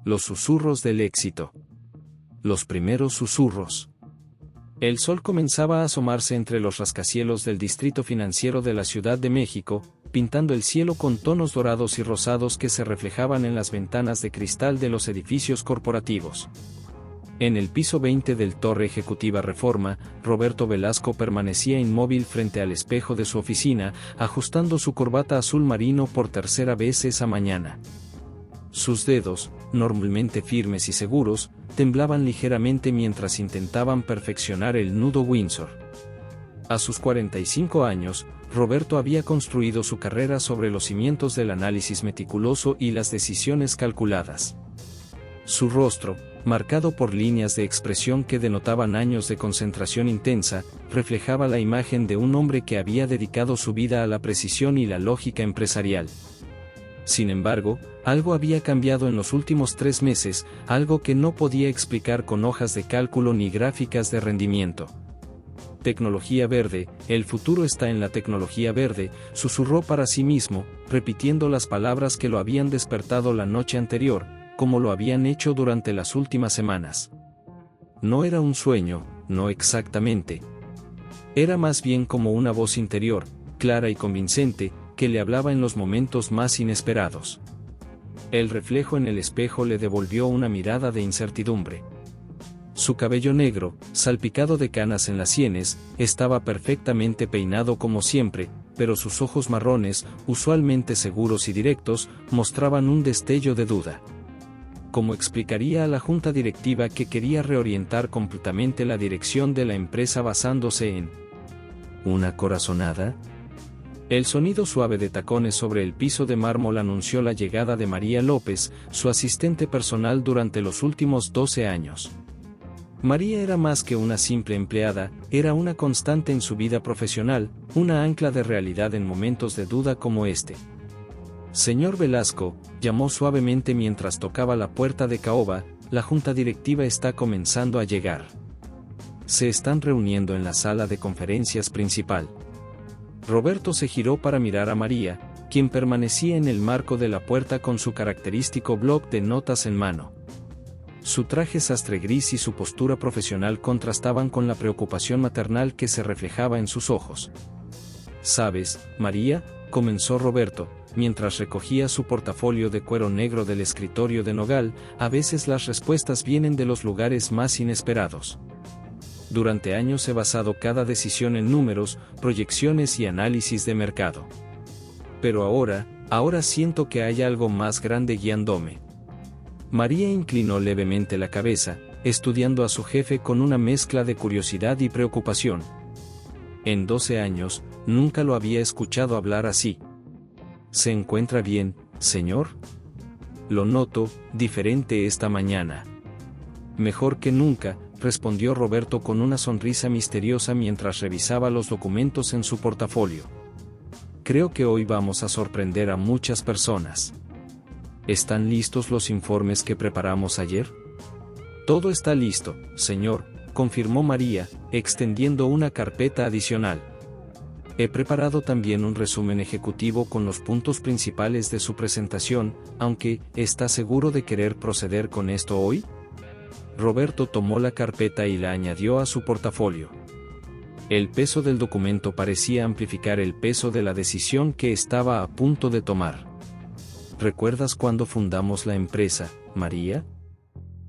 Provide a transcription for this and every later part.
Los susurros del éxito. Los primeros susurros. El sol comenzaba a asomarse entre los rascacielos del distrito financiero de la Ciudad de México, pintando el cielo con tonos dorados y rosados que se reflejaban en las ventanas de cristal de los edificios corporativos. En el piso 20 del Torre Ejecutiva Reforma, Roberto Velasco permanecía inmóvil frente al espejo de su oficina, ajustando su corbata azul marino por tercera vez esa mañana. Sus dedos, normalmente firmes y seguros, temblaban ligeramente mientras intentaban perfeccionar el nudo Windsor. A sus 45 años, Roberto había construido su carrera sobre los cimientos del análisis meticuloso y las decisiones calculadas. Su rostro, marcado por líneas de expresión que denotaban años de concentración intensa, reflejaba la imagen de un hombre que había dedicado su vida a la precisión y la lógica empresarial. Sin embargo, algo había cambiado en los últimos 3 meses, algo que no podía explicar con hojas de cálculo ni gráficas de rendimiento. Tecnología verde, el futuro está en la tecnología verde, susurró para sí mismo, repitiendo las palabras que lo habían despertado la noche anterior, como lo habían hecho durante las últimas semanas. No era un sueño, no exactamente. Era más bien como una voz interior, clara y convincente, que le hablaba en los momentos más inesperados. El reflejo en el espejo le devolvió una mirada de incertidumbre. Su cabello negro, salpicado de canas en las sienes, estaba perfectamente peinado como siempre, pero sus ojos marrones, usualmente seguros y directos, mostraban un destello de duda. ¿Cómo explicaría a la junta directiva que quería reorientar completamente la dirección de la empresa basándose en una corazonada? El sonido suave de tacones sobre el piso de mármol anunció la llegada de María López, su asistente personal durante los últimos 12 años. María era más que una simple empleada, era una constante en su vida profesional, una ancla de realidad en momentos de duda como este. Señor Velasco, llamó suavemente mientras tocaba la puerta de caoba, la junta directiva está comenzando a llegar. Se están reuniendo en la sala de conferencias principal. Roberto se giró para mirar a María, quien permanecía en el marco de la puerta con su característico bloc de notas en mano. Su traje sastre gris y su postura profesional contrastaban con la preocupación maternal que se reflejaba en sus ojos. «¿Sabes, María?», comenzó Roberto, mientras recogía su portafolio de cuero negro del escritorio de nogal, «a veces las respuestas vienen de los lugares más inesperados. Durante años he basado cada decisión en números, proyecciones y análisis de mercado. Pero ahora siento que hay algo más grande guiándome». María inclinó levemente la cabeza, estudiando a su jefe con una mezcla de curiosidad y preocupación. En 12 años, nunca lo había escuchado hablar así. ¿Se encuentra bien, señor? Lo noto, diferente esta mañana. Mejor que nunca, respondió Roberto con una sonrisa misteriosa mientras revisaba los documentos en su portafolio. Creo que hoy vamos a sorprender a muchas personas. ¿Están listos los informes que preparamos ayer? Todo está listo, señor, confirmó María, extendiendo una carpeta adicional. He preparado también un resumen ejecutivo con los puntos principales de su presentación, aunque, ¿está seguro de querer proceder con esto hoy? Roberto tomó la carpeta y la añadió a su portafolio. El peso del documento parecía amplificar el peso de la decisión que estaba a punto de tomar. ¿Recuerdas cuando fundamos la empresa, María?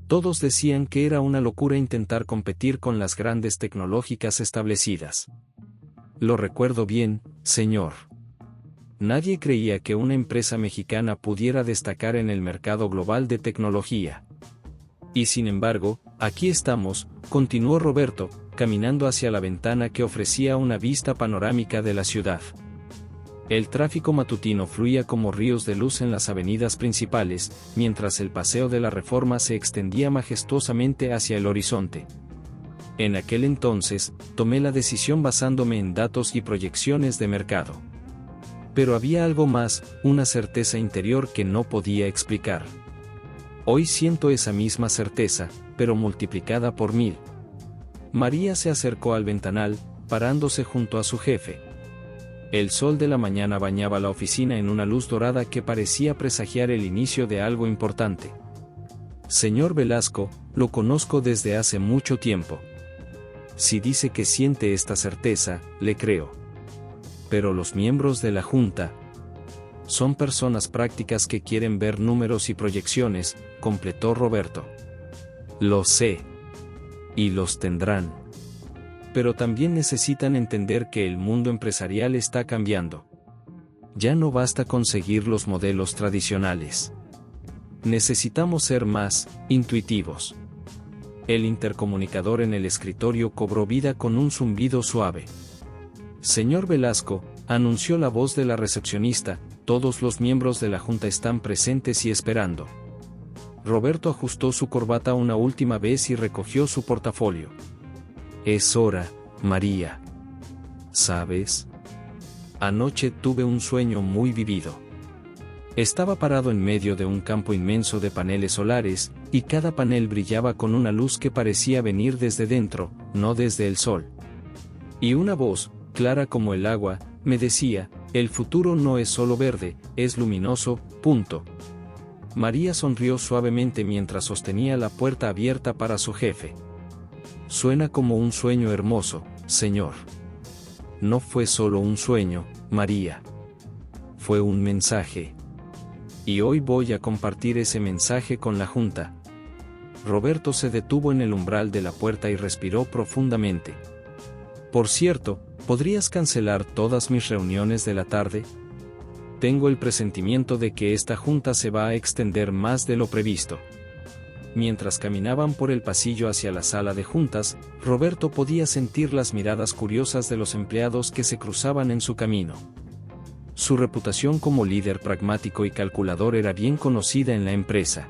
Todos decían que era una locura intentar competir con las grandes tecnológicas establecidas. Lo recuerdo bien, señor. Nadie creía que una empresa mexicana pudiera destacar en el mercado global de tecnología. Y sin embargo, aquí estamos, continuó Roberto, caminando hacia la ventana que ofrecía una vista panorámica de la ciudad. El tráfico matutino fluía como ríos de luz en las avenidas principales, mientras el Paseo de la Reforma se extendía majestuosamente hacia el horizonte. En aquel entonces, tomé la decisión basándome en datos y proyecciones de mercado. Pero había algo más, una certeza interior que no podía explicar. Hoy siento esa misma certeza, pero multiplicada por 1000. María se acercó al ventanal, parándose junto a su jefe. El sol de la mañana bañaba la oficina en una luz dorada que parecía presagiar el inicio de algo importante. Señor Velasco, lo conozco desde hace mucho tiempo. Si dice que siente esta certeza, le creo. Pero los miembros de la Junta son personas prácticas que quieren ver números y proyecciones, completó Roberto. Lo sé. Y los tendrán. Pero también necesitan entender que el mundo empresarial está cambiando. Ya no basta con seguir los modelos tradicionales. Necesitamos ser más intuitivos. El intercomunicador en el escritorio cobró vida con un zumbido suave. Señor Velasco, anunció la voz de la recepcionista, todos los miembros de la Junta están presentes y esperando. Roberto ajustó su corbata una última vez y recogió su portafolio. Es hora, María. ¿Sabes? Anoche tuve un sueño muy vivido. Estaba parado en medio de un campo inmenso de paneles solares, y cada panel brillaba con una luz que parecía venir desde dentro, no desde el sol. Y una voz, clara como el agua, me decía, el futuro no es solo verde, es luminoso, punto. María sonrió suavemente mientras sostenía la puerta abierta para su jefe. Suena como un sueño hermoso, señor. No fue solo un sueño, María. Fue un mensaje. Y hoy voy a compartir ese mensaje con la Junta. Roberto se detuvo en el umbral de la puerta y respiró profundamente. Por cierto, ¿podrías cancelar todas mis reuniones de la tarde? Tengo el presentimiento de que esta Junta se va a extender más de lo previsto. Mientras caminaban por el pasillo hacia la sala de juntas, Roberto podía sentir las miradas curiosas de los empleados que se cruzaban en su camino. Su reputación como líder pragmático y calculador era bien conocida en la empresa.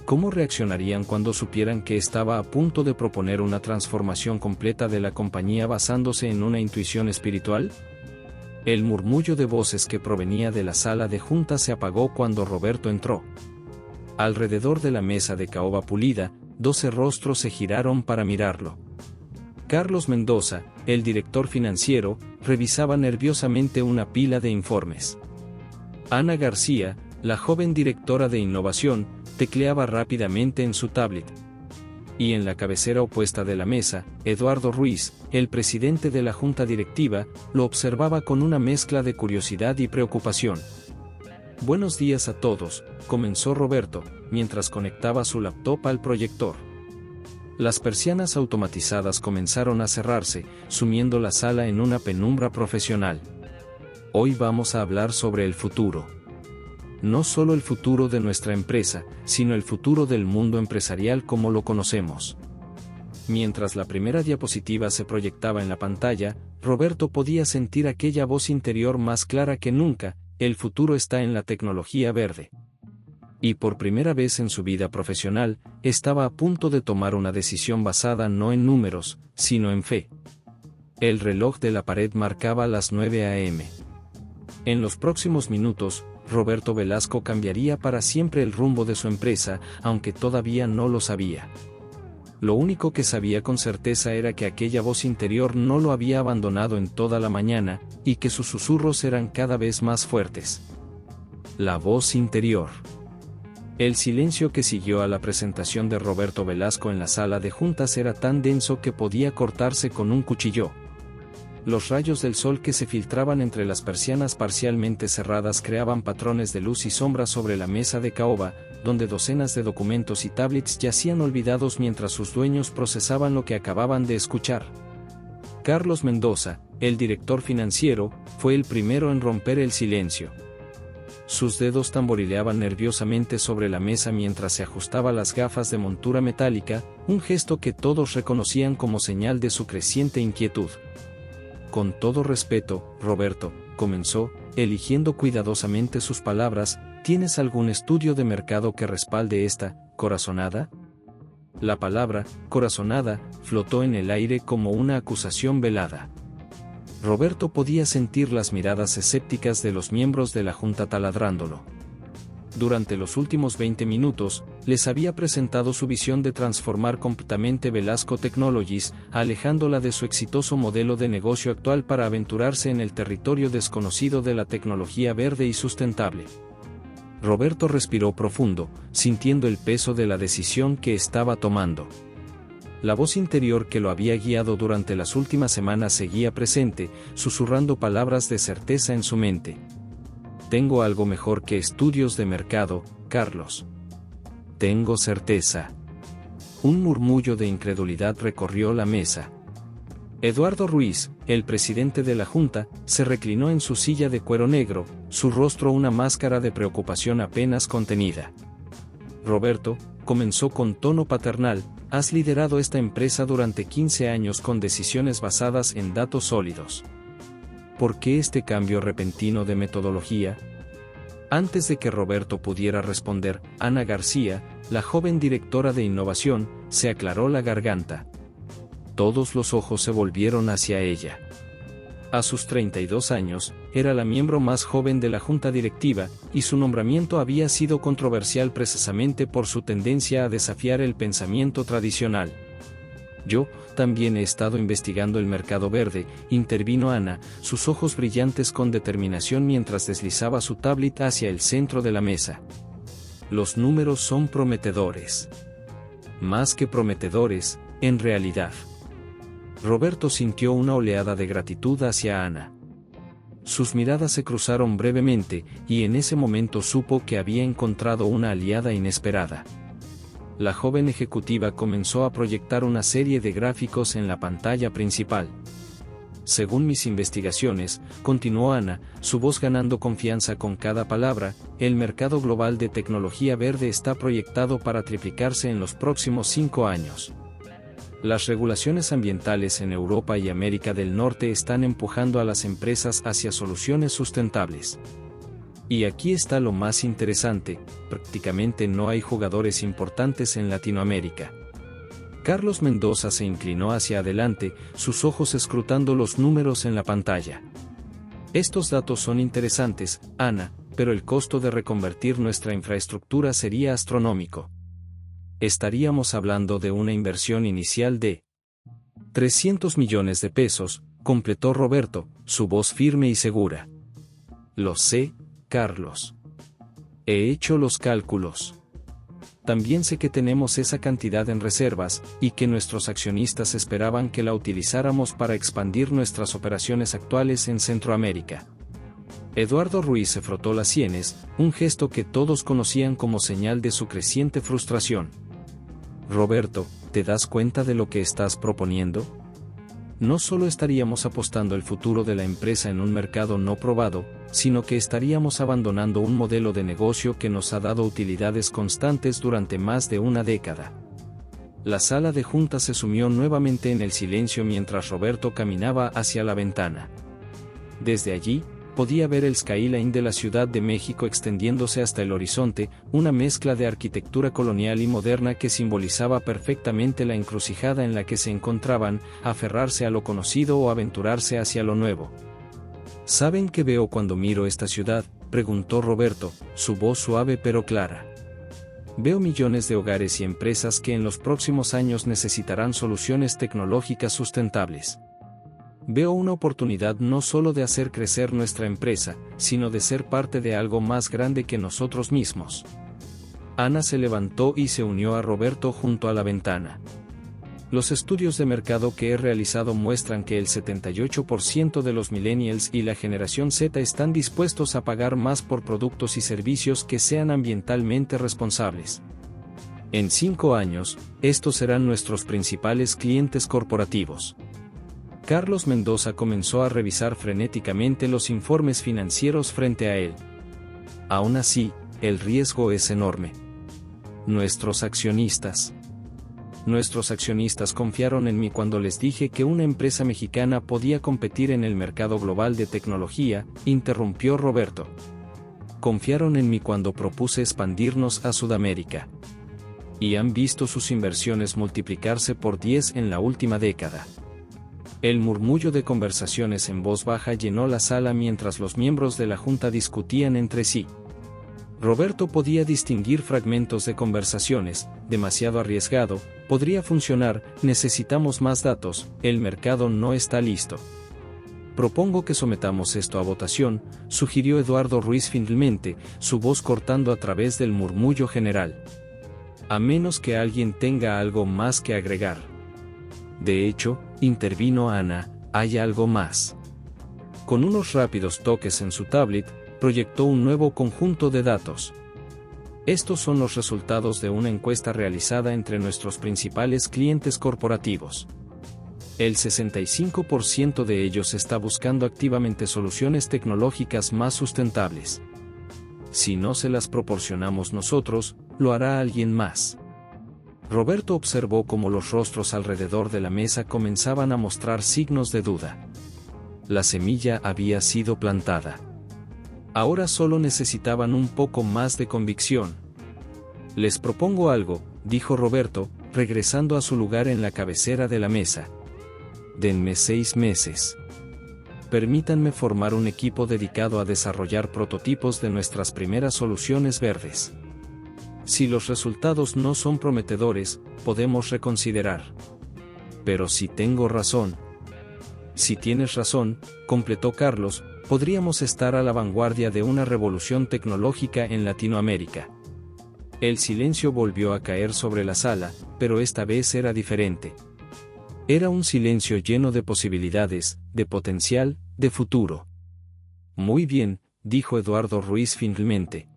¿Cómo reaccionarían cuando supieran que estaba a punto de proponer una transformación completa de la compañía basándose en una intuición espiritual? El murmullo de voces que provenía de la sala de juntas se apagó cuando Roberto entró. Alrededor de la mesa de caoba pulida, 12 rostros se giraron para mirarlo. Carlos Mendoza, el director financiero, revisaba nerviosamente una pila de informes. Ana García, la joven directora de innovación, tecleaba rápidamente en su tablet. Y en la cabecera opuesta de la mesa, Eduardo Ruiz, el presidente de la junta directiva, lo observaba con una mezcla de curiosidad y preocupación. Buenos días a todos, comenzó Roberto, mientras conectaba su laptop al proyector. Las persianas automatizadas comenzaron a cerrarse, sumiendo la sala en una penumbra profesional. Hoy vamos a hablar sobre el futuro. No solo el futuro de nuestra empresa, sino el futuro del mundo empresarial como lo conocemos. Mientras la primera diapositiva se proyectaba en la pantalla, Roberto podía sentir aquella voz interior más clara que nunca: el futuro está en la tecnología verde. Y por primera vez en su vida profesional, estaba a punto de tomar una decisión basada no en números, sino en fe. El reloj de la pared marcaba las 9 a.m. En los próximos minutos, Roberto Velasco cambiaría para siempre el rumbo de su empresa, aunque todavía no lo sabía. Lo único que sabía con certeza era que aquella voz interior no lo había abandonado en toda la mañana, y que sus susurros eran cada vez más fuertes. La voz interior. El silencio que siguió a la presentación de Roberto Velasco en la sala de juntas era tan denso que podía cortarse con un cuchillo. Los rayos del sol que se filtraban entre las persianas parcialmente cerradas creaban patrones de luz y sombra sobre la mesa de caoba, donde docenas de documentos y tablets yacían olvidados mientras sus dueños procesaban lo que acababan de escuchar. Carlos Mendoza, el director financiero, fue el primero en romper el silencio. Sus dedos tamborileaban nerviosamente sobre la mesa mientras se ajustaba las gafas de montura metálica, un gesto que todos reconocían como señal de su creciente inquietud. Con todo respeto, Roberto, comenzó, eligiendo cuidadosamente sus palabras, ¿tienes algún estudio de mercado que respalde esta corazonada? La palabra corazonada flotó en el aire como una acusación velada. Roberto podía sentir las miradas escépticas de los miembros de la junta taladrándolo. Durante los últimos 20 minutos, les había presentado su visión de transformar completamente Velasco Technologies, alejándola de su exitoso modelo de negocio actual para aventurarse en el territorio desconocido de la tecnología verde y sustentable. Roberto respiró profundo, sintiendo el peso de la decisión que estaba tomando. La voz interior que lo había guiado durante las últimas semanas seguía presente, susurrando palabras de certeza en su mente. Tengo algo mejor que estudios de mercado, Carlos. Tengo certeza. Un murmullo de incredulidad recorrió la mesa. Eduardo Ruiz, el presidente de la Junta, se reclinó en su silla de cuero negro, su rostro una máscara de preocupación apenas contenida. Roberto, comenzó con tono paternal, has liderado esta empresa durante 15 años con decisiones basadas en datos sólidos. ¿Por qué este cambio repentino de metodología? Antes de que Roberto pudiera responder, Ana García, la joven directora de innovación, se aclaró la garganta. Todos los ojos se volvieron hacia ella. A sus 32 años, era la miembro más joven de la junta directiva, y su nombramiento había sido controversial precisamente por su tendencia a desafiar el pensamiento tradicional. Yo, también he estado investigando el mercado verde, intervino Ana, sus ojos brillantes con determinación mientras deslizaba su tablet hacia el centro de la mesa. Los números son prometedores. Más que prometedores, en realidad. Roberto sintió una oleada de gratitud hacia Ana. Sus miradas se cruzaron brevemente, y en ese momento supo que había encontrado una aliada inesperada. La joven ejecutiva comenzó a proyectar una serie de gráficos en la pantalla principal. Según mis investigaciones, continuó Ana, su voz ganando confianza con cada palabra, el mercado global de tecnología verde está proyectado para triplicarse en los próximos 5 años. Las regulaciones ambientales en Europa y América del Norte están empujando a las empresas hacia soluciones sustentables. Y aquí está lo más interesante, prácticamente no hay jugadores importantes en Latinoamérica. Carlos Mendoza se inclinó hacia adelante, sus ojos escrutando los números en la pantalla. Estos datos son interesantes, Ana, pero el costo de reconvertir nuestra infraestructura sería astronómico. Estaríamos hablando de una inversión inicial de 300 millones de pesos, completó Roberto, su voz firme y segura. Lo sé, Carlos. He hecho los cálculos. También sé que tenemos esa cantidad en reservas, y que nuestros accionistas esperaban que la utilizáramos para expandir nuestras operaciones actuales en Centroamérica. Eduardo Ruiz se frotó las sienes, un gesto que todos conocían como señal de su creciente frustración. Roberto, ¿te das cuenta de lo que estás proponiendo? No solo estaríamos apostando el futuro de la empresa en un mercado no probado, sino que estaríamos abandonando un modelo de negocio que nos ha dado utilidades constantes durante más de una década. La sala de juntas se sumió nuevamente en el silencio mientras Roberto caminaba hacia la ventana. Desde allí, podía ver el skyline de la Ciudad de México extendiéndose hasta el horizonte, una mezcla de arquitectura colonial y moderna que simbolizaba perfectamente la encrucijada en la que se encontraban, aferrarse a lo conocido o aventurarse hacia lo nuevo. ¿Saben qué veo cuando miro esta ciudad?, preguntó Roberto, su voz suave pero clara. Veo millones de hogares y empresas que en los próximos años necesitarán soluciones tecnológicas sustentables. Veo una oportunidad no solo de hacer crecer nuestra empresa, sino de ser parte de algo más grande que nosotros mismos. Ana se levantó y se unió a Roberto junto a la ventana. Los estudios de mercado que he realizado muestran que el 78% de los millennials y la generación Z están dispuestos a pagar más por productos y servicios que sean ambientalmente responsables. En 5 años, estos serán nuestros principales clientes corporativos. Carlos Mendoza comenzó a revisar frenéticamente los informes financieros frente a él. Aún así, el riesgo es enorme. Nuestros accionistas confiaron en mí cuando les dije que una empresa mexicana podía competir en el mercado global de tecnología, interrumpió Roberto. Confiaron en mí cuando propuse expandirnos a Sudamérica. Y han visto sus inversiones multiplicarse por 10 en la última década. El murmullo de conversaciones en voz baja llenó la sala mientras los miembros de la junta discutían entre sí. Roberto podía distinguir fragmentos de conversaciones, demasiado arriesgado, podría funcionar, necesitamos más datos, el mercado no está listo. Propongo que sometamos esto a votación, sugirió Eduardo Ruiz finalmente, su voz cortando a través del murmullo general. A menos que alguien tenga algo más que agregar. De hecho, intervino Ana, hay algo más. Con unos rápidos toques en su tablet, proyectó un nuevo conjunto de datos. Estos son los resultados de una encuesta realizada entre nuestros principales clientes corporativos. El 65% de ellos está buscando activamente soluciones tecnológicas más sustentables. Si no se las proporcionamos nosotros, lo hará alguien más. Roberto observó cómo los rostros alrededor de la mesa comenzaban a mostrar signos de duda. La semilla había sido plantada. Ahora solo necesitaban un poco más de convicción. Les propongo algo, dijo Roberto, regresando a su lugar en la cabecera de la mesa. Denme 6 meses. Permítanme formar un equipo dedicado a desarrollar prototipos de nuestras primeras soluciones verdes. Si los resultados no son prometedores, podemos reconsiderar. Pero si tengo razón. Si tienes razón, completó Carlos, podríamos estar a la vanguardia de una revolución tecnológica en Latinoamérica. El silencio volvió a caer sobre la sala, pero esta vez era diferente. Era un silencio lleno de posibilidades, de potencial, de futuro. Muy bien, dijo Eduardo Ruiz finalmente.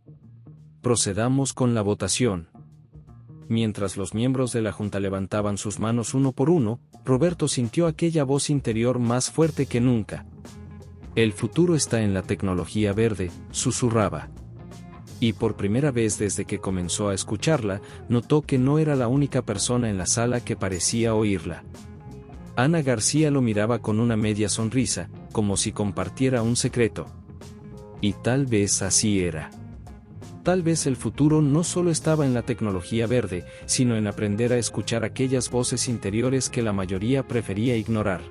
Procedamos con la votación. Mientras los miembros de la junta levantaban sus manos uno por uno, Roberto sintió aquella voz interior más fuerte que nunca. El futuro está en la tecnología verde, susurraba. Y por primera vez desde que comenzó a escucharla, notó que no era la única persona en la sala que parecía oírla. Ana García lo miraba con una media sonrisa, como si compartiera un secreto. Y tal vez así era. Tal vez el futuro no solo estaba en la tecnología verde, sino en aprender a escuchar aquellas voces interiores que la mayoría prefería ignorar.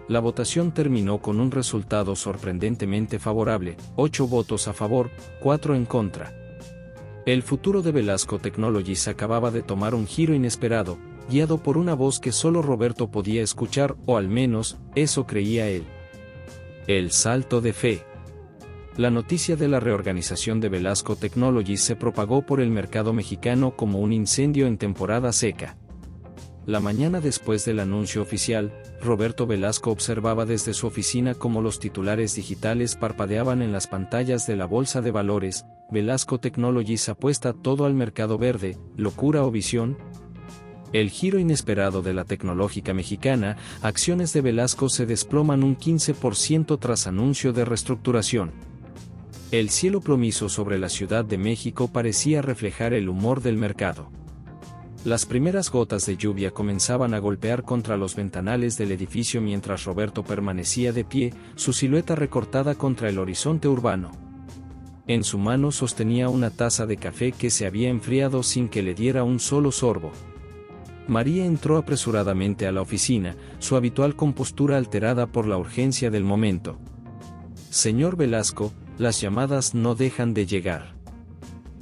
La votación terminó con un resultado sorprendentemente favorable, 8 votos a favor, 4 en contra. El futuro de Velasco Technologies acababa de tomar un giro inesperado, guiado por una voz que solo Roberto podía escuchar, o al menos, eso creía él. El salto de fe. La noticia de la reorganización de Velasco Technologies se propagó por el mercado mexicano como un incendio en temporada seca. La mañana después del anuncio oficial, Roberto Velasco observaba desde su oficina cómo los titulares digitales parpadeaban en las pantallas de la bolsa de valores. Velasco Technologies apuesta todo al mercado verde, ¿locura o visión? El giro inesperado de la tecnológica mexicana, acciones de Velasco se desploman un 15% tras anuncio de reestructuración. El cielo plomizo sobre la Ciudad de México parecía reflejar el humor del mercado. Las primeras gotas de lluvia comenzaban a golpear contra los ventanales del edificio mientras Roberto permanecía de pie, su silueta recortada contra el horizonte urbano. En su mano sostenía una taza de café que se había enfriado sin que le diera un solo sorbo. María entró apresuradamente a la oficina, su habitual compostura alterada por la urgencia del momento. Señor Velasco, las llamadas no dejan de llegar.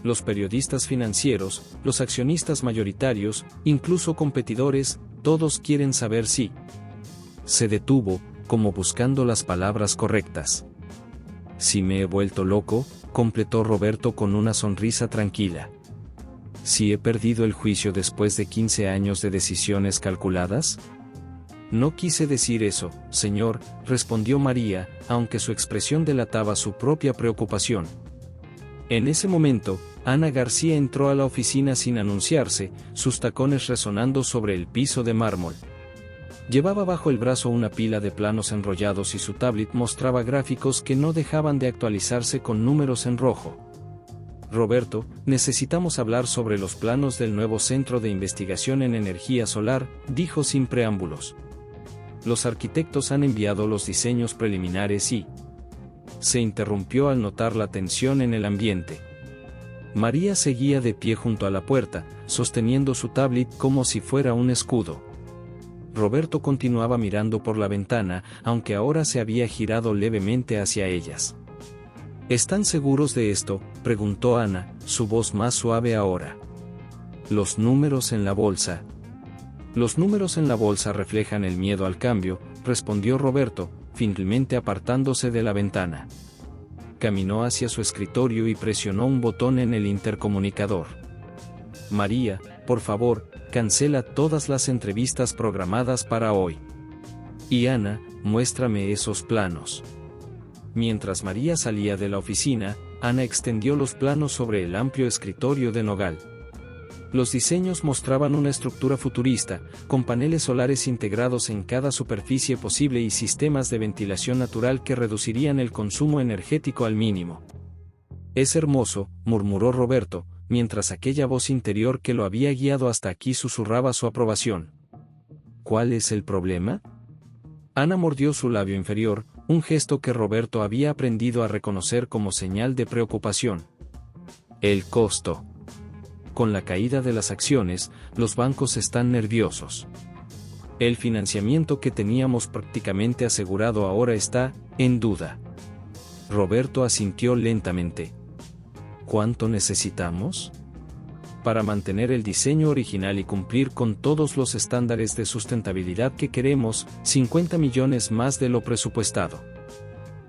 Los periodistas financieros, los accionistas mayoritarios, incluso competidores, todos quieren saber si. Se detuvo, como buscando las palabras correctas. Si me he vuelto loco, completó Roberto con una sonrisa tranquila. ¿Si he perdido el juicio después de 15 años de decisiones calculadas? No quise decir eso, señor, respondió María, aunque su expresión delataba su propia preocupación. En ese momento, Ana García entró a la oficina sin anunciarse, sus tacones resonando sobre el piso de mármol. Llevaba bajo el brazo una pila de planos enrollados y su tablet mostraba gráficos que no dejaban de actualizarse con números en rojo. Roberto, necesitamos hablar sobre los planos del nuevo Centro de Investigación en Energía Solar, dijo sin preámbulos. Los arquitectos han enviado los diseños preliminares y... Se interrumpió al notar la tensión en el ambiente. María seguía de pie junto a la puerta, sosteniendo su tablet como si fuera un escudo. Roberto continuaba mirando por la ventana, aunque ahora se había girado levemente hacia ellas. ¿Están seguros de esto?, preguntó Ana, su voz más suave ahora. Los números en la bolsa. Los números en la bolsa reflejan el miedo al cambio, respondió Roberto, finalmente apartándose de la ventana. Caminó hacia su escritorio y presionó un botón en el intercomunicador. María, por favor, cancela todas las entrevistas programadas para hoy. Y Ana, muéstrame esos planos. Mientras María salía de la oficina, Ana extendió los planos sobre el amplio escritorio de nogal. Los diseños mostraban una estructura futurista, con paneles solares integrados en cada superficie posible y sistemas de ventilación natural que reducirían el consumo energético al mínimo. Es hermoso, murmuró Roberto, mientras aquella voz interior que lo había guiado hasta aquí susurraba su aprobación. ¿Cuál es el problema? Ana mordió su labio inferior, un gesto que Roberto había aprendido a reconocer como señal de preocupación. El costo. Con la caída de las acciones, los bancos están nerviosos. El financiamiento que teníamos prácticamente asegurado ahora está en duda. Roberto asintió lentamente. ¿Cuánto necesitamos? Para mantener el diseño original y cumplir con todos los estándares de sustentabilidad que queremos, 50 millones más de lo presupuestado.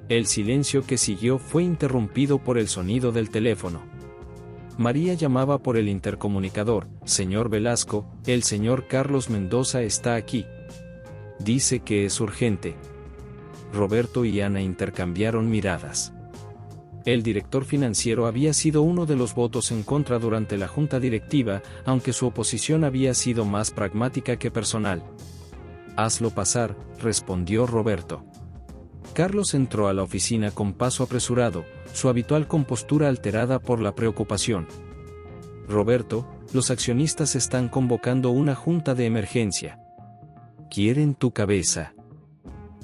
El silencio que siguió fue interrumpido por el sonido del teléfono. María llamaba por el intercomunicador. Señor Velasco, el señor Carlos Mendoza está aquí. Dice que es urgente. Roberto y Ana intercambiaron miradas. El director financiero había sido uno de los votos en contra durante la junta directiva, aunque su oposición había sido más pragmática que personal. Hazlo pasar, respondió Roberto. Carlos entró a la oficina con paso apresurado, su habitual compostura alterada por la preocupación. Roberto, los accionistas están convocando una junta de emergencia. Quieren tu cabeza.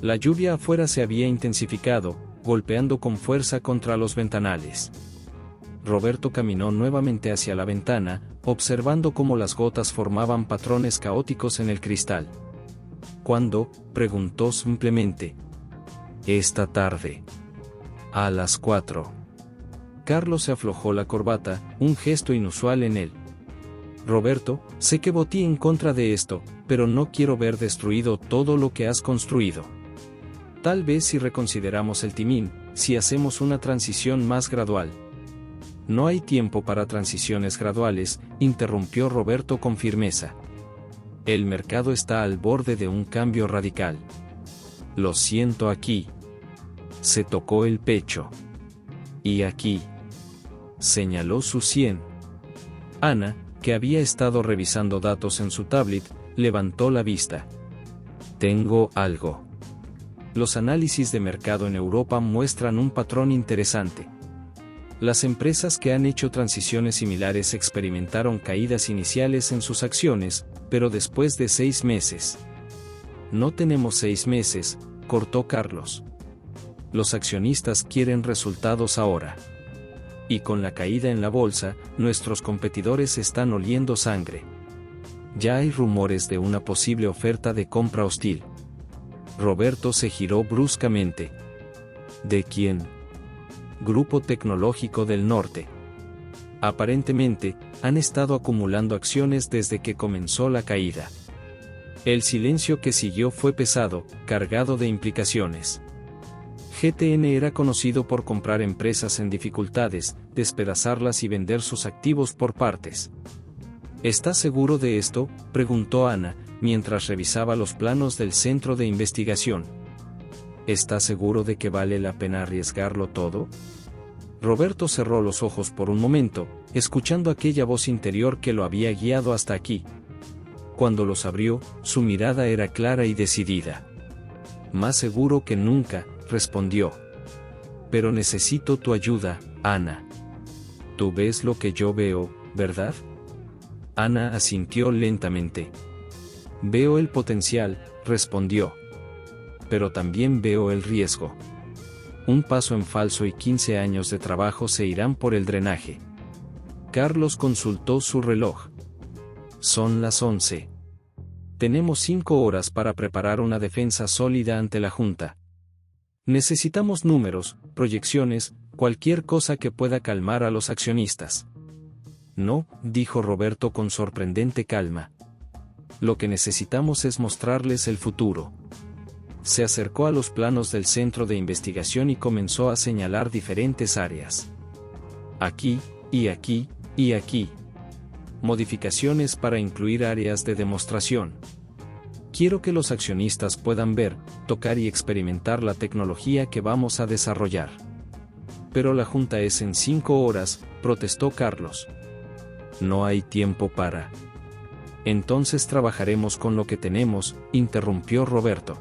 La lluvia afuera se había intensificado, golpeando con fuerza contra los ventanales. Roberto caminó nuevamente hacia la ventana, observando cómo las gotas formaban patrones caóticos en el cristal. ¿Cuándo?, preguntó simplemente. Esta tarde. A las 4. Carlos se aflojó la corbata, un gesto inusual en él. Roberto, sé que voté en contra de esto, pero no quiero ver destruido todo lo que has construido. Tal vez si reconsideramos el timing, si hacemos una transición más gradual. No hay tiempo para transiciones graduales, interrumpió Roberto con firmeza. El mercado está al borde de un cambio radical. Lo siento aquí. Se tocó el pecho. Y aquí. Señaló su sien. Ana, que había estado revisando datos en su tablet, levantó la vista. Tengo algo. Los análisis de mercado en Europa muestran un patrón interesante. Las empresas que han hecho transiciones similares experimentaron caídas iniciales en sus acciones, pero después de 6 meses. No tenemos 6 meses, cortó Carlos. Los accionistas quieren resultados ahora. Y con la caída en la bolsa, nuestros competidores están oliendo sangre. Ya hay rumores de una posible oferta de compra hostil. Roberto se giró bruscamente. ¿De quién? Grupo Tecnológico del Norte. Aparentemente, han estado acumulando acciones desde que comenzó la caída. El silencio que siguió fue pesado, cargado de implicaciones. GTN era conocido por comprar empresas en dificultades, despedazarlas y vender sus activos por partes. ¿Estás seguro de esto?, preguntó Ana, mientras revisaba los planos del centro de investigación. ¿Estás seguro de que vale la pena arriesgarlo todo? Roberto cerró los ojos por un momento, escuchando aquella voz interior que lo había guiado hasta aquí. Cuando los abrió, su mirada era clara y decidida. Más seguro que nunca, respondió. Pero necesito tu ayuda, Ana. Tú ves lo que yo veo, ¿verdad? Ana asintió lentamente. Veo el potencial, respondió. Pero también veo el riesgo. Un paso en falso y 15 años de trabajo se irán por el drenaje. Carlos consultó su reloj. Son las 11. Tenemos 5 horas para preparar una defensa sólida ante la Junta. Necesitamos números, proyecciones, cualquier cosa que pueda calmar a los accionistas. No, dijo Roberto con sorprendente calma. Lo que necesitamos es mostrarles el futuro. se acercó a los planos del centro de investigación y comenzó a señalar diferentes áreas. Aquí, y aquí, y aquí. Modificaciones para incluir áreas de demostración. Quiero que los accionistas puedan ver, tocar y experimentar la tecnología que vamos a desarrollar. Pero la junta es en 5 horas, protestó Carlos. No hay tiempo para. Entonces trabajaremos con lo que tenemos, interrumpió Roberto.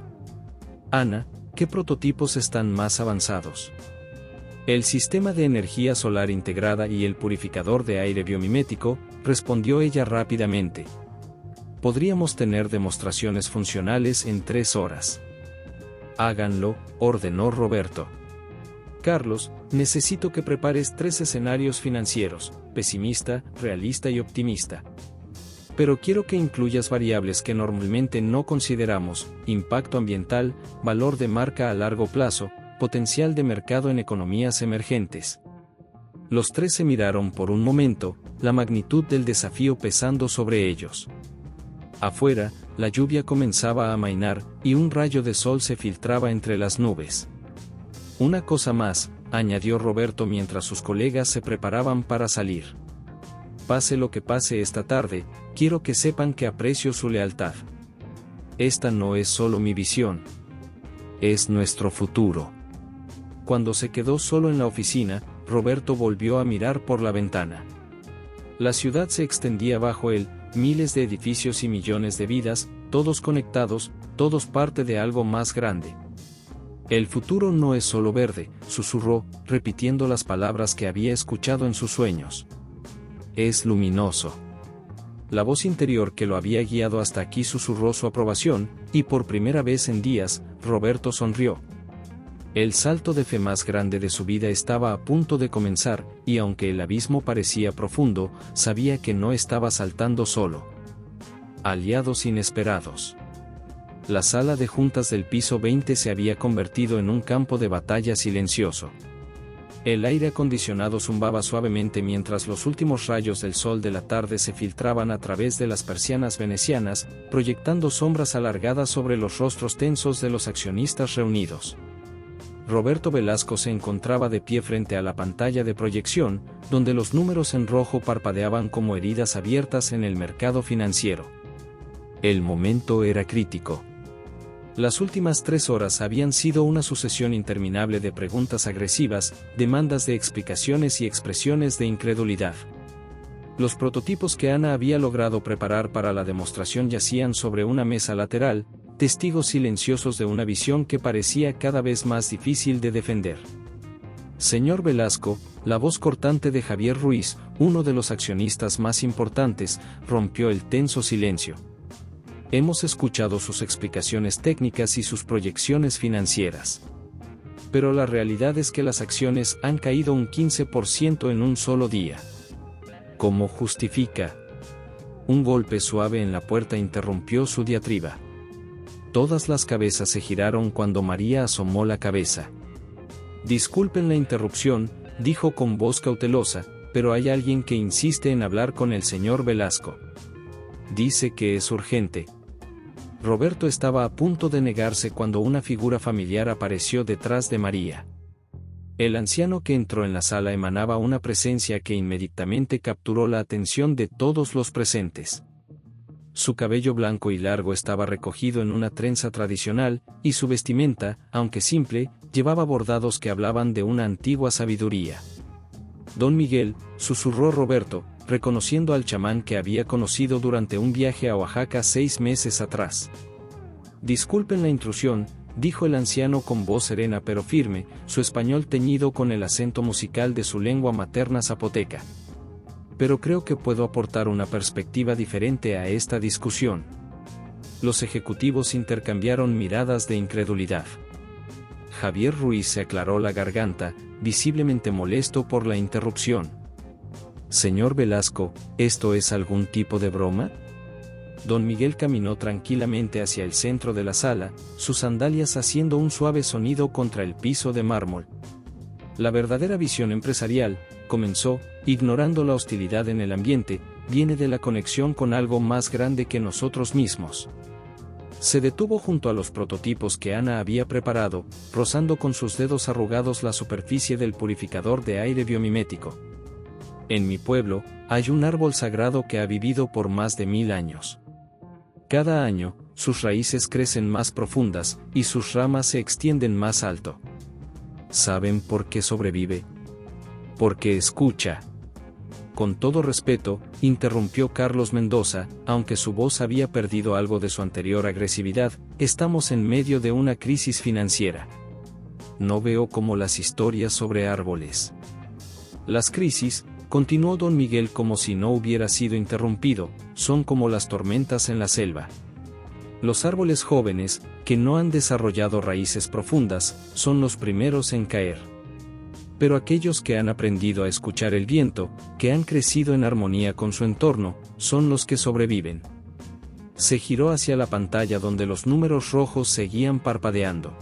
Ana, ¿qué prototipos están más avanzados? El sistema de energía solar integrada y el purificador de aire biomimético, respondió ella rápidamente. Podríamos tener demostraciones funcionales en 3 horas. Háganlo, ordenó Roberto. Carlos, necesito que prepares 3 escenarios financieros, pesimista, realista y optimista. Pero quiero que incluyas variables que normalmente no consideramos: impacto ambiental, valor de marca a largo plazo, potencial de mercado en economías emergentes. Los 3 se miraron por un momento, la magnitud del desafío pesando sobre ellos. Afuera, la lluvia comenzaba a amainar, y un rayo de sol se filtraba entre las nubes. Una cosa más, añadió Roberto mientras sus colegas se preparaban para salir. Pase lo que pase esta tarde, quiero que sepan que aprecio su lealtad. Esta no es solo mi visión. Es nuestro futuro. Cuando se quedó solo en la oficina, Roberto volvió a mirar por la ventana. La ciudad se extendía bajo él, miles de edificios y millones de vidas, todos conectados, todos parte de algo más grande. El futuro no es solo verde, susurró, repitiendo las palabras que había escuchado en sus sueños. Es luminoso. La voz interior que lo había guiado hasta aquí susurró su aprobación, y por primera vez en días, Roberto sonrió. El salto de fe más grande de su vida estaba a punto de comenzar, y aunque el abismo parecía profundo, sabía que no estaba saltando solo. Aliados inesperados. La sala de juntas del piso 20 se había convertido en un campo de batalla silencioso. El aire acondicionado zumbaba suavemente mientras los últimos rayos del sol de la tarde se filtraban a través de las persianas venecianas, proyectando sombras alargadas sobre los rostros tensos de los accionistas reunidos. Roberto Velasco se encontraba de pie frente a la pantalla de proyección, donde los números en rojo parpadeaban como heridas abiertas en el mercado financiero. El momento era crítico. Las últimas 3 horas habían sido una sucesión interminable de preguntas agresivas, demandas de explicaciones y expresiones de incredulidad. Los prototipos que Ana había logrado preparar para la demostración yacían sobre una mesa lateral, testigos silenciosos de una visión que parecía cada vez más difícil de defender. Señor Velasco, la voz cortante de Javier Ruiz, uno de los accionistas más importantes, rompió el tenso silencio. Hemos escuchado sus explicaciones técnicas y sus proyecciones financieras. Pero la realidad es que las acciones han caído un 15% en un solo día. ¿Cómo justifica? Un golpe suave en la puerta interrumpió su diatriba. Todas las cabezas se giraron cuando María asomó la cabeza. Disculpen la interrupción, dijo con voz cautelosa, pero hay alguien que insiste en hablar con el señor Velasco. Dice que es urgente. Roberto estaba a punto de negarse cuando una figura familiar apareció detrás de María. El anciano que entró en la sala emanaba una presencia que inmediatamente capturó la atención de todos los presentes. Su cabello blanco y largo estaba recogido en una trenza tradicional, y su vestimenta, aunque simple, llevaba bordados que hablaban de una antigua sabiduría. Don Miguel, susurró Roberto, reconociendo al chamán que había conocido durante un viaje a Oaxaca 6 meses atrás. Disculpen la intrusión, dijo el anciano con voz serena pero firme, su español teñido con el acento musical de su lengua materna zapoteca. Pero creo que puedo aportar una perspectiva diferente a esta discusión. Los ejecutivos intercambiaron miradas de incredulidad. Javier Ruiz se aclaró la garganta, visiblemente molesto por la interrupción. Señor Velasco, ¿esto es algún tipo de broma? Don Miguel caminó tranquilamente hacia el centro de la sala, sus sandalias haciendo un suave sonido contra el piso de mármol. La verdadera visión empresarial, comenzó, ignorando la hostilidad en el ambiente, viene de la conexión con algo más grande que nosotros mismos. Se detuvo junto a los prototipos que Ana había preparado, rozando con sus dedos arrugados la superficie del purificador de aire biomimético. En mi pueblo, hay un árbol sagrado que ha vivido por más de 1000 años. Cada año, sus raíces crecen más profundas, y sus ramas se extienden más alto. ¿Saben por qué sobrevive? Porque escucha. Con todo respeto, interrumpió Carlos Mendoza, aunque su voz había perdido algo de su anterior agresividad, estamos en medio de una crisis financiera. No veo como las historias sobre árboles. Las crisis, continuó don Miguel como si no hubiera sido interrumpido, son como las tormentas en la selva. Los árboles jóvenes, que no han desarrollado raíces profundas, son los primeros en caer. Pero aquellos que han aprendido a escuchar el viento, que han crecido en armonía con su entorno, son los que sobreviven. Se giró hacia la pantalla donde los números rojos seguían parpadeando.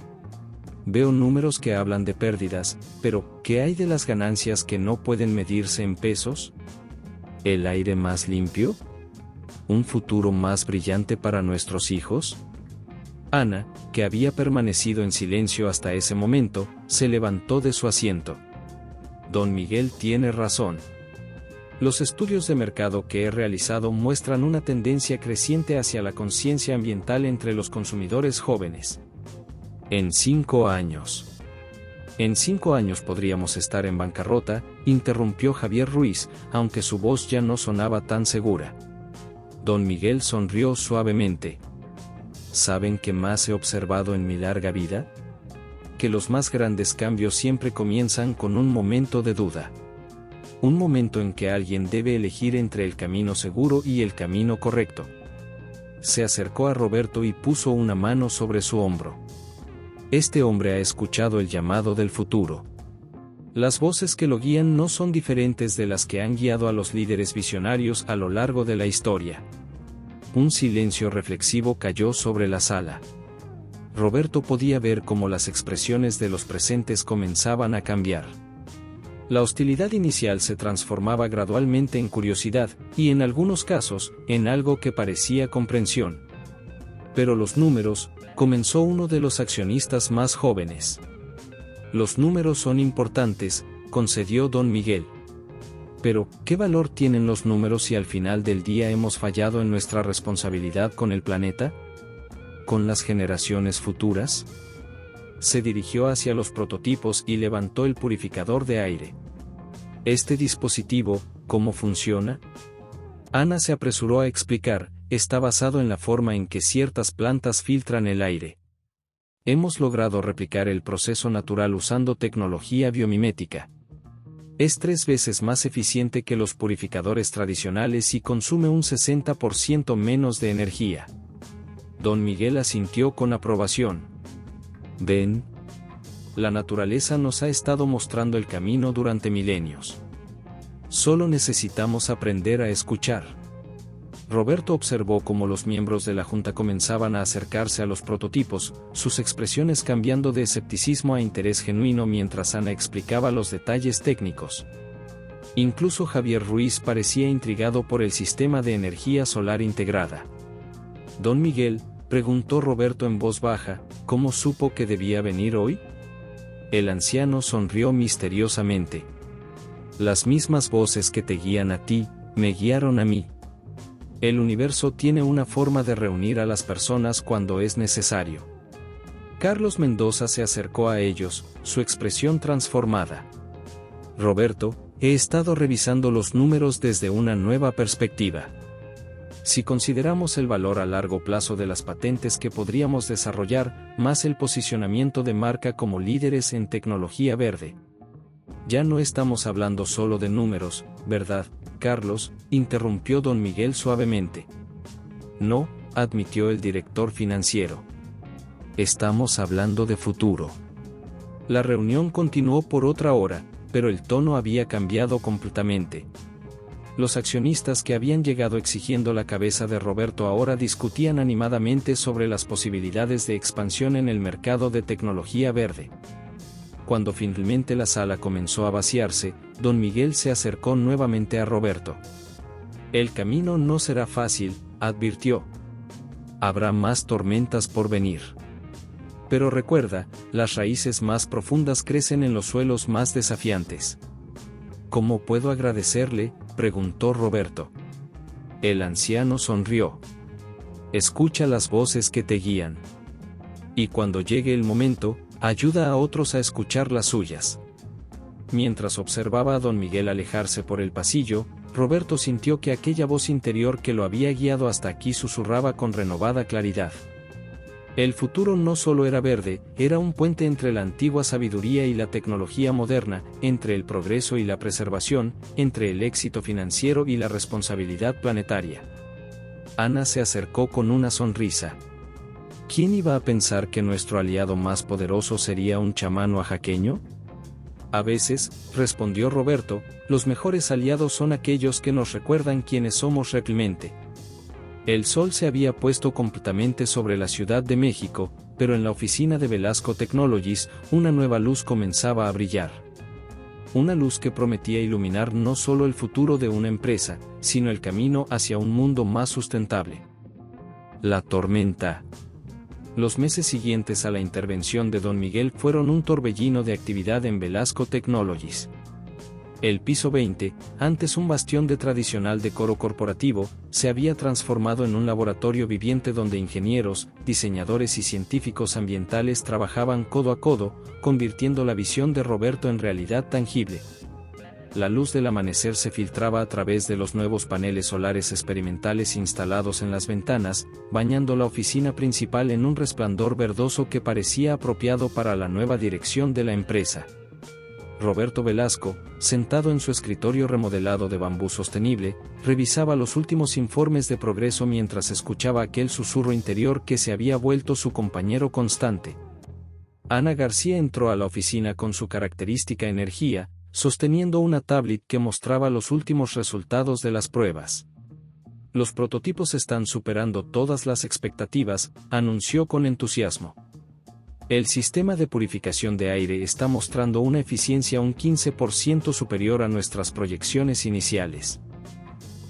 Veo números que hablan de pérdidas, pero ¿qué hay de las ganancias que no pueden medirse en pesos? ¿El aire más limpio? ¿Un futuro más brillante para nuestros hijos? Ana, que había permanecido en silencio hasta ese momento, se levantó de su asiento. Don Miguel tiene razón. Los estudios de mercado que he realizado muestran una tendencia creciente hacia la conciencia ambiental entre los consumidores jóvenes. En 5 años. En 5 años podríamos estar en bancarrota, interrumpió Javier Ruiz, aunque su voz ya no sonaba tan segura. Don Miguel sonrió suavemente. ¿Saben qué más he observado en mi larga vida? Que los más grandes cambios siempre comienzan con un momento de duda. Un momento en que alguien debe elegir entre el camino seguro y el camino correcto. Se acercó a Roberto y puso una mano sobre su hombro. Este hombre ha escuchado el llamado del futuro. Las voces que lo guían no son diferentes de las que han guiado a los líderes visionarios a lo largo de la historia. Un silencio reflexivo cayó sobre la sala. Roberto podía ver cómo las expresiones de los presentes comenzaban a cambiar. La hostilidad inicial se transformaba gradualmente en curiosidad, y en algunos casos, en algo que parecía comprensión. Pero los números, comenzó uno de los accionistas más jóvenes. Los números son importantes, concedió don Miguel. Pero, ¿qué valor tienen los números si al final del día hemos fallado en nuestra responsabilidad con el planeta? ¿Con las generaciones futuras? Se dirigió hacia los prototipos y levantó el purificador de aire. ¿Este dispositivo, cómo funciona? Ana se apresuró a explicar, está basado en la forma en que ciertas plantas filtran el aire. Hemos logrado replicar el proceso natural usando tecnología biomimética. Es 3 veces más eficiente que los purificadores tradicionales y consume un 60% menos de energía. Don Miguel asintió con aprobación. ¿Ven? La naturaleza nos ha estado mostrando el camino durante milenios. Solo necesitamos aprender a escuchar. Roberto observó cómo los miembros de la junta comenzaban a acercarse a los prototipos, sus expresiones cambiando de escepticismo a interés genuino mientras Ana explicaba los detalles técnicos. Incluso Javier Ruiz parecía intrigado por el sistema de energía solar integrada. Don Miguel, preguntó Roberto en voz baja, ¿cómo supo que debía venir hoy? El anciano sonrió misteriosamente. Las mismas voces que te guían a ti, me guiaron a mí. El universo tiene una forma de reunir a las personas cuando es necesario. Carlos Mendoza se acercó a ellos, su expresión transformada. Roberto, he estado revisando los números desde una nueva perspectiva. Si consideramos el valor a largo plazo de las patentes que podríamos desarrollar, más el posicionamiento de marca como líderes en tecnología verde. Ya no estamos hablando solo de números, ¿verdad, Carlos?, interrumpió don Miguel suavemente. No, admitió el director financiero. Estamos hablando de futuro. La reunión continuó por otra hora, pero el tono había cambiado completamente. Los accionistas que habían llegado exigiendo la cabeza de Roberto ahora discutían animadamente sobre las posibilidades de expansión en el mercado de tecnología verde. Cuando finalmente la sala comenzó a vaciarse, don Miguel se acercó nuevamente a Roberto. El camino no será fácil, advirtió. Habrá más tormentas por venir. Pero recuerda, las raíces más profundas crecen en los suelos más desafiantes. ¿Cómo puedo agradecerle?, preguntó Roberto. El anciano sonrió. Escucha las voces que te guían. Y cuando llegue el momento, ayuda a otros a escuchar las suyas. Mientras observaba a don Miguel alejarse por el pasillo, Roberto sintió que aquella voz interior que lo había guiado hasta aquí susurraba con renovada claridad. El futuro no solo era verde, era un puente entre la antigua sabiduría y la tecnología moderna, entre el progreso y la preservación, entre el éxito financiero y la responsabilidad planetaria. Ana se acercó con una sonrisa. ¿Quién iba a pensar que nuestro aliado más poderoso sería un chamán oaxaqueño? A veces, respondió Roberto, los mejores aliados son aquellos que nos recuerdan quiénes somos realmente. El sol se había puesto completamente sobre la Ciudad de México, pero en la oficina de Velasco Technologies, una nueva luz comenzaba a brillar. Una luz que prometía iluminar no solo el futuro de una empresa, sino el camino hacia un mundo más sustentable. La tormenta. Los meses siguientes a la intervención de don Miguel fueron un torbellino de actividad en Velasco Technologies. El piso 20, antes un bastión de tradicional decoro corporativo, se había transformado en un laboratorio viviente donde ingenieros, diseñadores y científicos ambientales trabajaban codo a codo, convirtiendo la visión de Roberto en realidad tangible. La luz del amanecer se filtraba a través de los nuevos paneles solares experimentales instalados en las ventanas, bañando la oficina principal en un resplandor verdoso que parecía apropiado para la nueva dirección de la empresa. Roberto Velasco, sentado en su escritorio remodelado de bambú sostenible, revisaba los últimos informes de progreso mientras escuchaba aquel susurro interior que se había vuelto su compañero constante. Ana García entró a la oficina con su característica energía, sosteniendo una tablet que mostraba los últimos resultados de las pruebas. Los prototipos están superando todas las expectativas, anunció con entusiasmo. El sistema de purificación de aire está mostrando una eficiencia un 15% superior a nuestras proyecciones iniciales.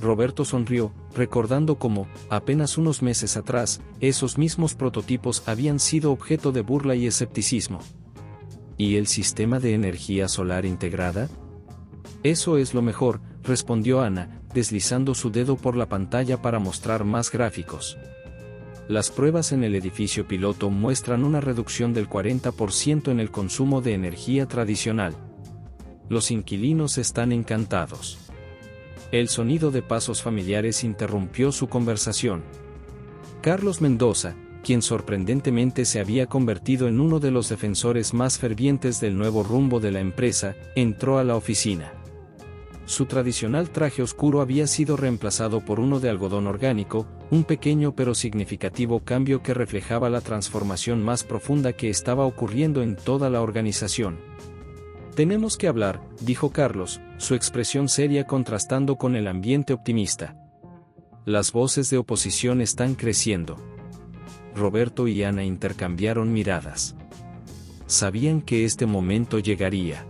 Roberto sonrió, recordando cómo, apenas unos meses atrás, esos mismos prototipos habían sido objeto de burla y escepticismo. ¿Y el sistema de energía solar integrada? Eso es lo mejor, respondió Ana, deslizando su dedo por la pantalla para mostrar más gráficos. Las pruebas en el edificio piloto muestran una reducción del 40% en el consumo de energía tradicional. Los inquilinos están encantados. El sonido de pasos familiares interrumpió su conversación. Carlos Mendoza, quien sorprendentemente se había convertido en uno de los defensores más fervientes del nuevo rumbo de la empresa, entró a la oficina. Su tradicional traje oscuro había sido reemplazado por uno de algodón orgánico, un pequeño pero significativo cambio que reflejaba la transformación más profunda que estaba ocurriendo en toda la organización. Tenemos que hablar, dijo Carlos, su expresión seria contrastando con el ambiente optimista. Las voces de oposición están creciendo. Roberto y Ana intercambiaron miradas. Sabían que este momento llegaría.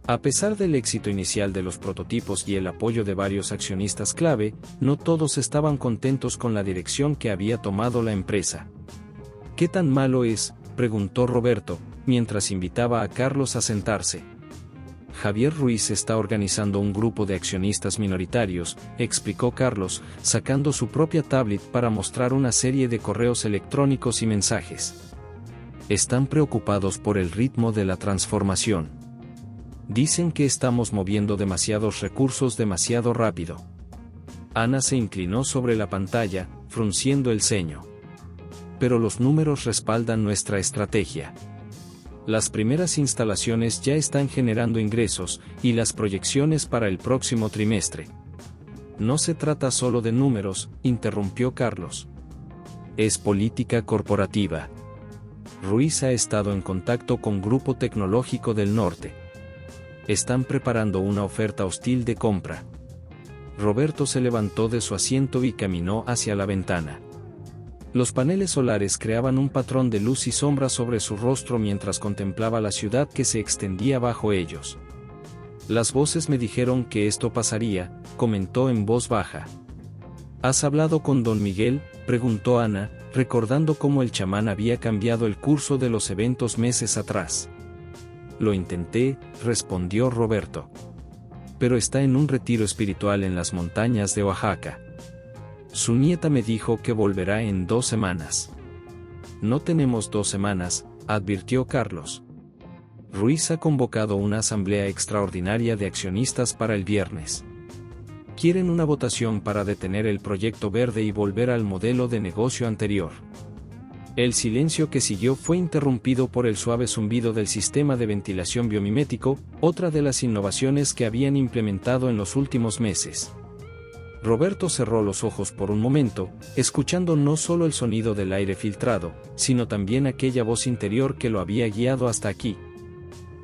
A pesar del éxito inicial de los prototipos y el apoyo de varios accionistas clave, no todos estaban contentos con la dirección que había tomado la empresa. ¿Qué tan malo es?, preguntó Roberto, mientras invitaba a Carlos a sentarse. Javier Ruiz está organizando un grupo de accionistas minoritarios, explicó Carlos, sacando su propia tablet para mostrar una serie de correos electrónicos y mensajes. Están preocupados por el ritmo de la transformación. Dicen que estamos moviendo demasiados recursos demasiado rápido. Ana se inclinó sobre la pantalla, frunciendo el ceño. Pero los números respaldan nuestra estrategia. Las primeras instalaciones ya están generando ingresos, y las proyecciones para el próximo trimestre. No se trata solo de números, interrumpió Carlos. Es política corporativa. Ruiz ha estado en contacto con Grupo Tecnológico del Norte. Están preparando una oferta hostil de compra. Roberto se levantó de su asiento y caminó hacia la ventana. Los paneles solares creaban un patrón de luz y sombra sobre su rostro mientras contemplaba la ciudad que se extendía bajo ellos. Las voces me dijeron que esto pasaría, comentó en voz baja. ¿Has hablado con don Miguel?, preguntó Ana, recordando cómo el chamán había cambiado el curso de los eventos meses atrás. Lo intenté, respondió Roberto. Pero está en un retiro espiritual en las montañas de Oaxaca. Su nieta me dijo que volverá en 2 semanas. No tenemos 2 semanas, advirtió Carlos. Ruiz ha convocado una asamblea extraordinaria de accionistas para el viernes. Quieren una votación para detener el proyecto verde y volver al modelo de negocio anterior. El silencio que siguió fue interrumpido por el suave zumbido del sistema de ventilación biomimético, otra de las innovaciones que habían implementado en los últimos meses. Roberto cerró los ojos por un momento, escuchando no solo el sonido del aire filtrado, sino también aquella voz interior que lo había guiado hasta aquí.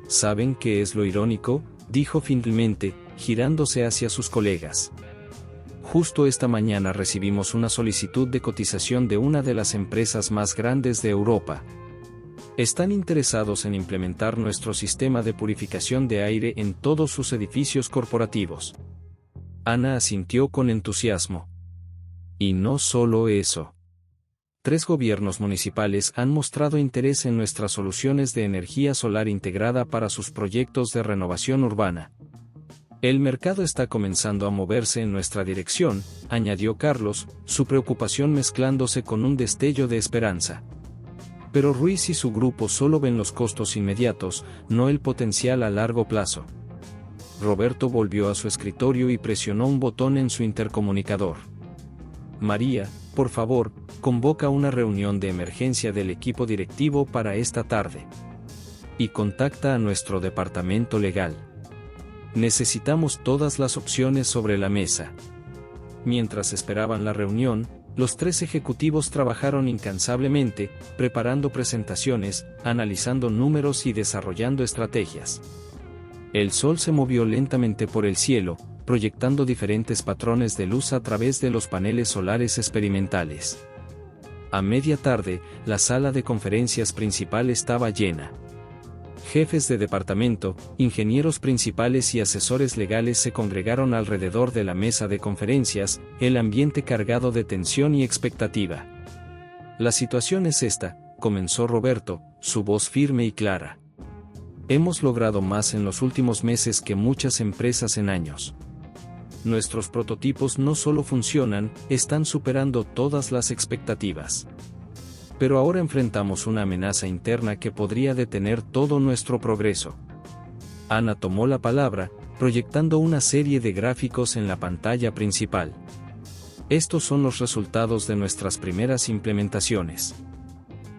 ¿Saben qué es lo irónico?, dijo finalmente, girándose hacia sus colegas. Justo esta mañana recibimos una solicitud de cotización de una de las empresas más grandes de Europa. Están interesados en implementar nuestro sistema de purificación de aire en todos sus edificios corporativos. Ana asintió con entusiasmo. Y no solo eso. 3 gobiernos municipales han mostrado interés en nuestras soluciones de energía solar integrada para sus proyectos de renovación urbana. El mercado está comenzando a moverse en nuestra dirección, añadió Carlos, su preocupación mezclándose con un destello de esperanza. Pero Ruiz y su grupo solo ven los costos inmediatos, no el potencial a largo plazo. Roberto volvió a su escritorio y presionó un botón en su intercomunicador. María, por favor, convoca una reunión de emergencia del equipo directivo para esta tarde. Y contacta a nuestro departamento legal. Necesitamos todas las opciones sobre la mesa. Mientras esperaban la reunión, los 3 ejecutivos trabajaron incansablemente, preparando presentaciones, analizando números y desarrollando estrategias. El sol se movió lentamente por el cielo, proyectando diferentes patrones de luz a través de los paneles solares experimentales. A media tarde, la sala de conferencias principal estaba llena. Jefes de departamento, ingenieros principales y asesores legales se congregaron alrededor de la mesa de conferencias, el ambiente cargado de tensión y expectativa. La situación es esta, comenzó Roberto, su voz firme y clara. Hemos logrado más en los últimos meses que muchas empresas en años. Nuestros prototipos no solo funcionan, están superando todas las expectativas. Pero ahora enfrentamos una amenaza interna que podría detener todo nuestro progreso. Ana tomó la palabra, proyectando una serie de gráficos en la pantalla principal. Estos son los resultados de nuestras primeras implementaciones.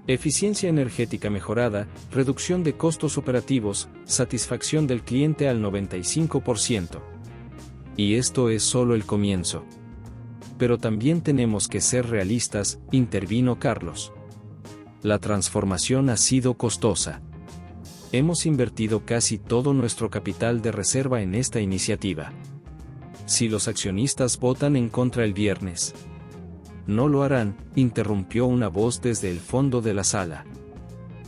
Eficiencia energética mejorada, reducción de costos operativos, satisfacción del cliente al 95%. Y esto es solo el comienzo. Pero también tenemos que ser realistas, intervino Carlos. La transformación ha sido costosa. Hemos invertido casi todo nuestro capital de reserva en esta iniciativa. Si los accionistas votan en contra el viernes. No lo harán, interrumpió una voz desde el fondo de la sala.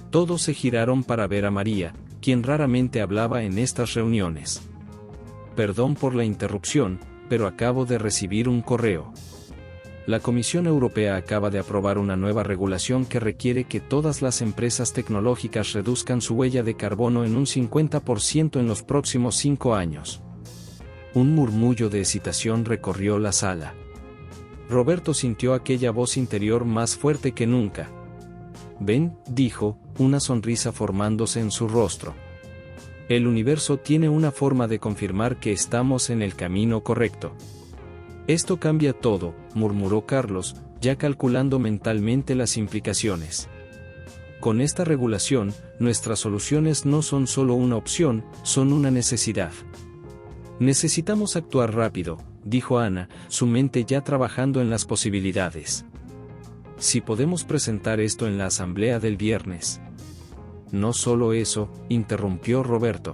Todos se giraron para ver a María, quien raramente hablaba en estas reuniones. Perdón por la interrupción, pero acabo de recibir un correo. La Comisión Europea acaba de aprobar una nueva regulación que requiere que todas las empresas tecnológicas reduzcan su huella de carbono en un 50% en los próximos 5 años. Un murmullo de excitación recorrió la sala. Roberto sintió aquella voz interior más fuerte que nunca. «Ven», dijo, una sonrisa formándose en su rostro. «El universo tiene una forma de confirmar que estamos en el camino correcto». «Esto cambia todo», murmuró Carlos, ya calculando mentalmente las implicaciones. «Con esta regulación, nuestras soluciones no son solo una opción, son una necesidad». «Necesitamos actuar rápido», dijo Ana, su mente ya trabajando en las posibilidades. «Si podemos presentar esto en la asamblea del viernes». «No solo eso», interrumpió Roberto.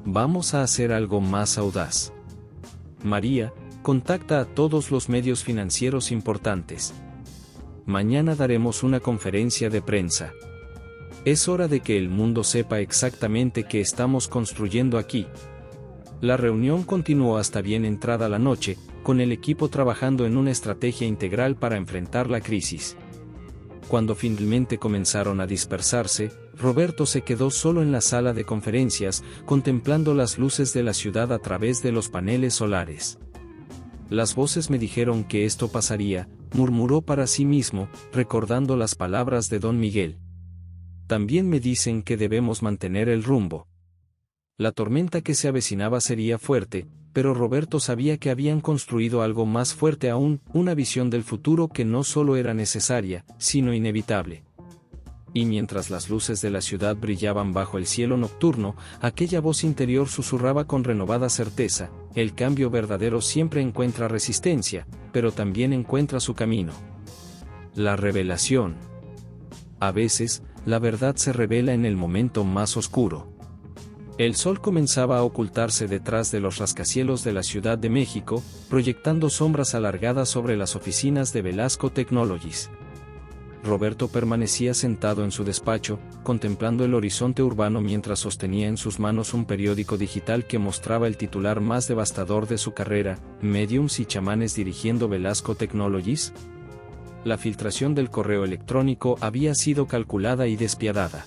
«Vamos a hacer algo más audaz. María, contacta a todos los medios financieros importantes. Mañana daremos una conferencia de prensa. Es hora de que el mundo sepa exactamente qué estamos construyendo aquí». La reunión continuó hasta bien entrada la noche, con el equipo trabajando en una estrategia integral para enfrentar la crisis. Cuando finalmente comenzaron a dispersarse, Roberto se quedó solo en la sala de conferencias, contemplando las luces de la ciudad a través de los paneles solares. Las voces me dijeron que esto pasaría, murmuró para sí mismo, recordando las palabras de Don Miguel. También me dicen que debemos mantener el rumbo. La tormenta que se avecinaba sería fuerte, pero Roberto sabía que habían construido algo más fuerte aún, una visión del futuro que no solo era necesaria, sino inevitable. Y mientras las luces de la ciudad brillaban bajo el cielo nocturno, aquella voz interior susurraba con renovada certeza: el cambio verdadero siempre encuentra resistencia, pero también encuentra su camino. La revelación. A veces, la verdad se revela en el momento más oscuro. El sol comenzaba a ocultarse detrás de los rascacielos de la Ciudad de México, proyectando sombras alargadas sobre las oficinas de Velasco Technologies. Roberto permanecía sentado en su despacho, contemplando el horizonte urbano mientras sostenía en sus manos un periódico digital que mostraba el titular más devastador de su carrera: Mediums y chamanes dirigiendo Velasco Technologies. La filtración del correo electrónico había sido calculada y despiadada.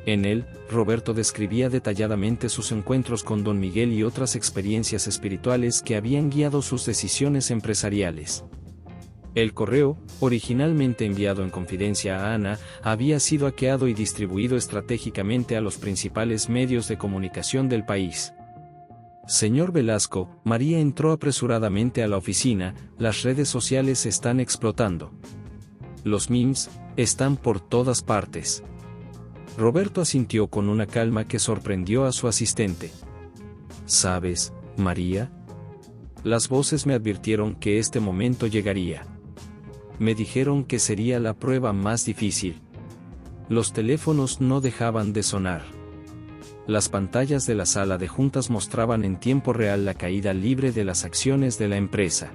En él, Roberto describía detalladamente sus encuentros con Don Miguel y otras experiencias espirituales que habían guiado sus decisiones empresariales. El correo, originalmente enviado en confidencia a Ana, había sido hackeado y distribuido estratégicamente a los principales medios de comunicación del país. Señor Velasco, María entró apresuradamente a la oficina, las redes sociales están explotando. Los memes están por todas partes. Roberto asintió con una calma que sorprendió a su asistente. ¿Sabes, María? Las voces me advirtieron que este momento llegaría. Me dijeron que sería la prueba más difícil. Los teléfonos no dejaban de sonar. Las pantallas de la sala de juntas mostraban en tiempo real la caída libre de las acciones de la empresa.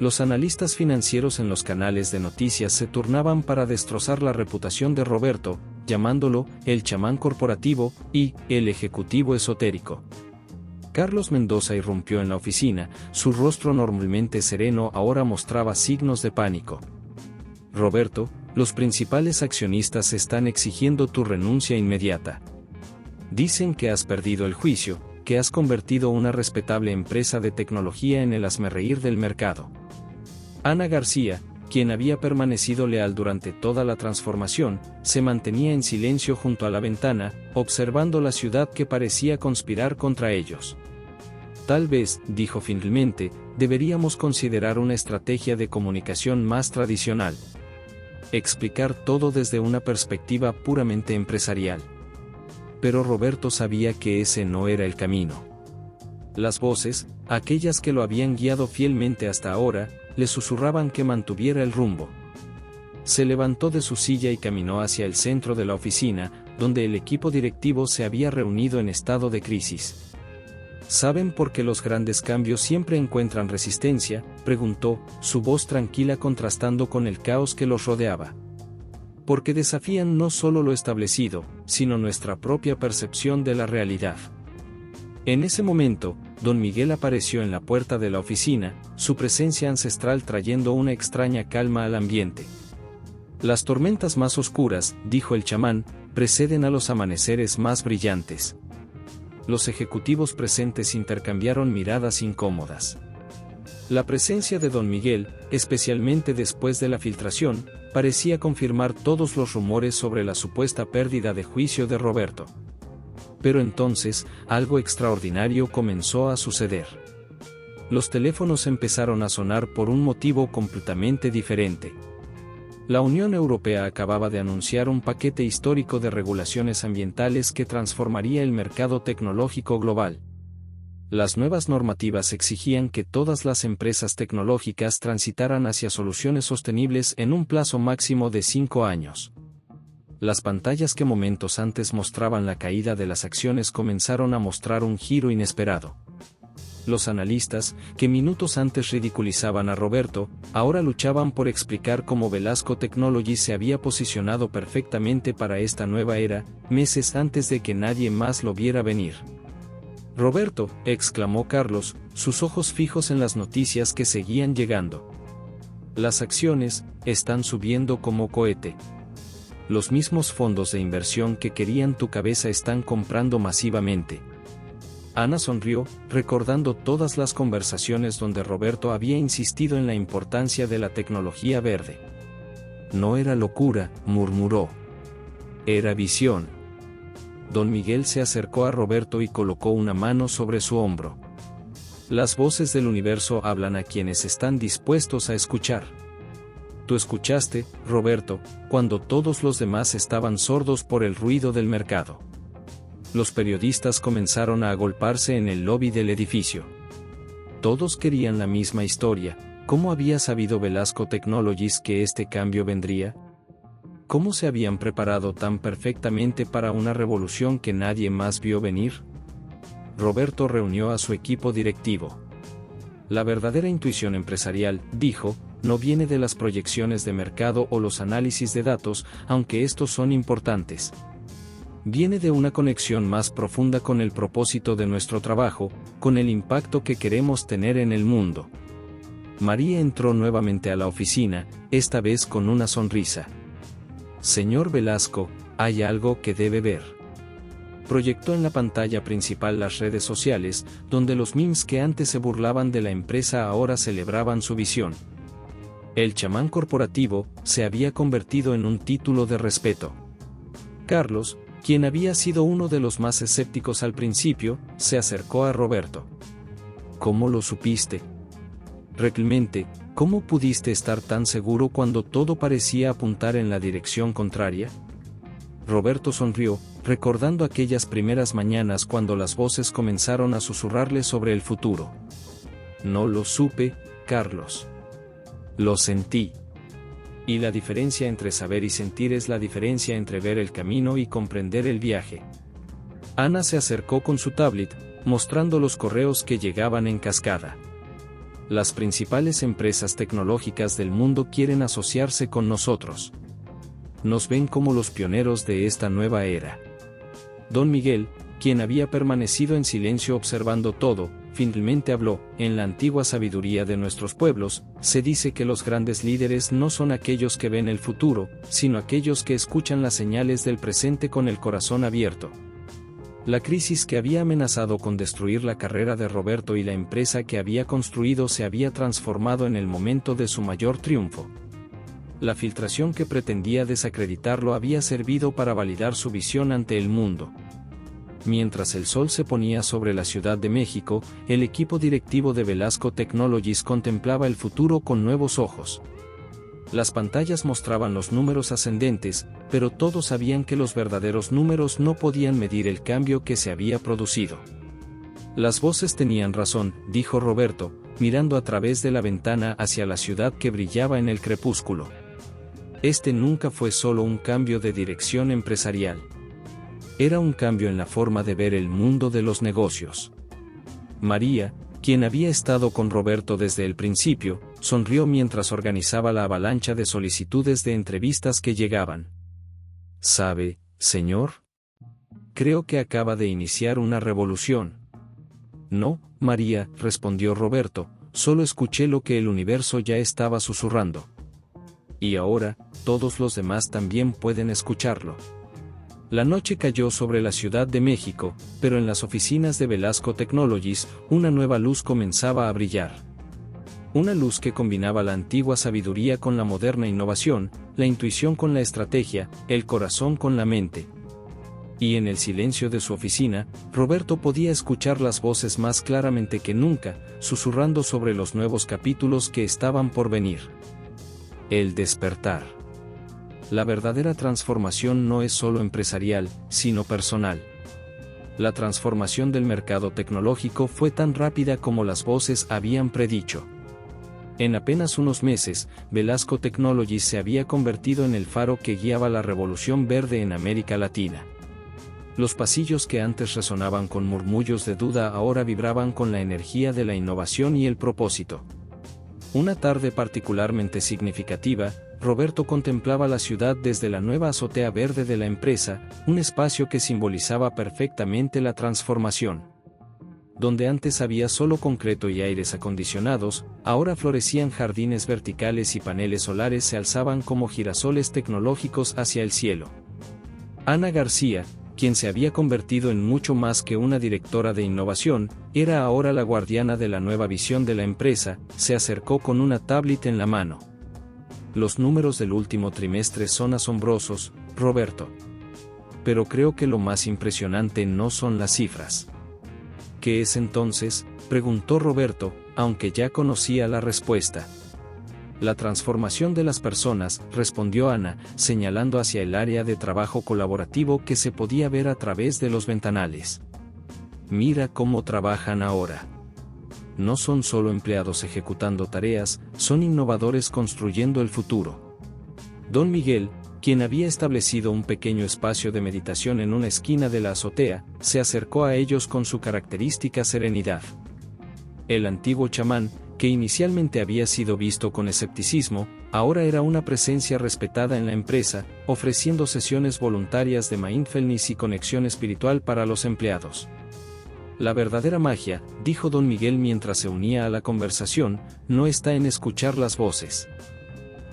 Los analistas financieros en los canales de noticias se turnaban para destrozar la reputación de Roberto, llamándolo el chamán corporativo y el ejecutivo esotérico. Carlos Mendoza irrumpió en la oficina, su rostro normalmente sereno ahora mostraba signos de pánico. Roberto, los principales accionistas están exigiendo tu renuncia inmediata. Dicen que has perdido el juicio, que has convertido una respetable empresa de tecnología en el hazmerreír del mercado. Ana García, quien había permanecido leal durante toda la transformación, se mantenía en silencio junto a la ventana, observando la ciudad que parecía conspirar contra ellos. Tal vez, dijo finalmente, deberíamos considerar una estrategia de comunicación más tradicional. Explicar todo desde una perspectiva puramente empresarial. Pero Roberto sabía que ese no era el camino. Las voces, aquellas que lo habían guiado fielmente hasta ahora, le susurraban que mantuviera el rumbo. Se levantó de su silla y caminó hacia el centro de la oficina, donde el equipo directivo se había reunido en estado de crisis. ¿Saben por qué los grandes cambios siempre encuentran resistencia?, preguntó, su voz tranquila contrastando con el caos que los rodeaba. Porque desafían no solo lo establecido, sino nuestra propia percepción de la realidad. En ese momento, Don Miguel apareció en la puerta de la oficina, su presencia ancestral trayendo una extraña calma al ambiente. Las tormentas más oscuras, dijo el chamán, preceden a los amaneceres más brillantes. Los ejecutivos presentes intercambiaron miradas incómodas. La presencia de Don Miguel, especialmente después de la filtración, parecía confirmar todos los rumores sobre la supuesta pérdida de juicio de Roberto. Pero entonces, algo extraordinario comenzó a suceder. Los teléfonos empezaron a sonar por un motivo completamente diferente. La Unión Europea acababa de anunciar un paquete histórico de regulaciones ambientales que transformaría el mercado tecnológico global. Las nuevas normativas exigían que todas las empresas tecnológicas transitaran hacia soluciones sostenibles en un plazo máximo de 5 años. Las pantallas que momentos antes mostraban la caída de las acciones comenzaron a mostrar un giro inesperado. Los analistas, que minutos antes ridiculizaban a Roberto, ahora luchaban por explicar cómo Velasco Technologies se había posicionado perfectamente para esta nueva era, meses antes de que nadie más lo viera venir. Roberto, exclamó Carlos, sus ojos fijos en las noticias que seguían llegando. Las acciones están subiendo como cohete. Los mismos fondos de inversión que querían tu cabeza están comprando masivamente. Ana sonrió, recordando todas las conversaciones donde Roberto había insistido en la importancia de la tecnología verde. No era locura, murmuró. Era visión. Don Miguel se acercó a Roberto y colocó una mano sobre su hombro. Las voces del universo hablan a quienes están dispuestos a escuchar. Tú escuchaste, Roberto, cuando todos los demás estaban sordos por el ruido del mercado. Los periodistas comenzaron a agolparse en el lobby del edificio. Todos querían la misma historia. ¿Cómo había sabido Velasco Technologies que este cambio vendría? ¿Cómo se habían preparado tan perfectamente para una revolución que nadie más vio venir? Roberto reunió a su equipo directivo. La verdadera intuición empresarial, dijo, no viene de las proyecciones de mercado o los análisis de datos, aunque estos son importantes. Viene de una conexión más profunda con el propósito de nuestro trabajo, con el impacto que queremos tener en el mundo. María entró nuevamente a la oficina, esta vez con una sonrisa. Señor Velasco, hay algo que debe ver. Proyectó en la pantalla principal las redes sociales, donde los memes que antes se burlaban de la empresa ahora celebraban su visión. El chamán corporativo se había convertido en un título de respeto. Carlos, quien había sido uno de los más escépticos al principio, se acercó a Roberto. ¿Cómo lo supiste? Realmente, ¿cómo pudiste estar tan seguro cuando todo parecía apuntar en la dirección contraria? Roberto sonrió, recordando aquellas primeras mañanas cuando las voces comenzaron a susurrarle sobre el futuro. No lo supe, Carlos. Lo sentí. Y la diferencia entre saber y sentir es la diferencia entre ver el camino y comprender el viaje. Ana se acercó con su tablet, mostrando los correos que llegaban en cascada. Las principales empresas tecnológicas del mundo quieren asociarse con nosotros. Nos ven como los pioneros de esta nueva era. Don Miguel, quien había permanecido en silencio observando todo, finalmente habló. En la antigua sabiduría de nuestros pueblos, se dice que los grandes líderes no son aquellos que ven el futuro, sino aquellos que escuchan las señales del presente con el corazón abierto. La crisis que había amenazado con destruir la carrera de Roberto y la empresa que había construido se había transformado en el momento de su mayor triunfo. La filtración que pretendía desacreditarlo había servido para validar su visión ante el mundo. Mientras el sol se ponía sobre la Ciudad de México, el equipo directivo de Velasco Technologies contemplaba el futuro con nuevos ojos. Las pantallas mostraban los números ascendentes, pero todos sabían que los verdaderos números no podían medir el cambio que se había producido. Las voces tenían razón, dijo Roberto, mirando a través de la ventana hacia la ciudad que brillaba en el crepúsculo. Este nunca fue solo un cambio de dirección empresarial. Era un cambio en la forma de ver el mundo de los negocios. María, quien había estado con Roberto desde el principio, sonrió mientras organizaba la avalancha de solicitudes de entrevistas que llegaban. ¿Sabe, señor? Creo que acaba de iniciar una revolución. No, María, respondió Roberto, solo escuché lo que el universo ya estaba susurrando. Y ahora, todos los demás también pueden escucharlo. La noche cayó sobre la Ciudad de México, pero en las oficinas de Velasco Technologies, una nueva luz comenzaba a brillar. Una luz que combinaba la antigua sabiduría con la moderna innovación, la intuición con la estrategia, el corazón con la mente. Y en el silencio de su oficina, Roberto podía escuchar las voces más claramente que nunca, susurrando sobre los nuevos capítulos que estaban por venir. El despertar. La verdadera transformación no es solo empresarial, sino personal. La transformación del mercado tecnológico fue tan rápida como las voces habían predicho. En apenas unos meses, Velasco Technologies se había convertido en el faro que guiaba la revolución verde en América Latina. Los pasillos que antes resonaban con murmullos de duda ahora vibraban con la energía de la innovación y el propósito. Una tarde particularmente significativa, Roberto contemplaba la ciudad desde la nueva azotea verde de la empresa, un espacio que simbolizaba perfectamente la transformación. donde antes había solo concreto y aires acondicionados, ahora florecían jardines verticales y paneles solares se alzaban como girasoles tecnológicos hacia el cielo. Ana García, quien se había convertido en mucho más que una directora de innovación, era ahora la guardiana de la nueva visión de la empresa, se acercó con una tablet en la mano. Los números del último trimestre son asombrosos, Roberto. Pero creo que lo más impresionante no son las cifras. ¿Qué es entonces?, preguntó Roberto, aunque ya conocía la respuesta. La transformación de las personas, respondió Ana, señalando hacia el área de trabajo colaborativo que se podía ver a través de los ventanales. Mira cómo trabajan ahora. No son solo empleados ejecutando tareas, son innovadores construyendo el futuro. Don Miguel, quien había establecido un pequeño espacio de meditación en una esquina de la azotea, se acercó a ellos con su característica serenidad. El antiguo chamán, que inicialmente había sido visto con escepticismo, ahora era una presencia respetada en la empresa, ofreciendo sesiones voluntarias de mindfulness y conexión espiritual para los empleados. La verdadera magia, dijo don Miguel mientras se unía a la conversación, no está en escuchar las voces.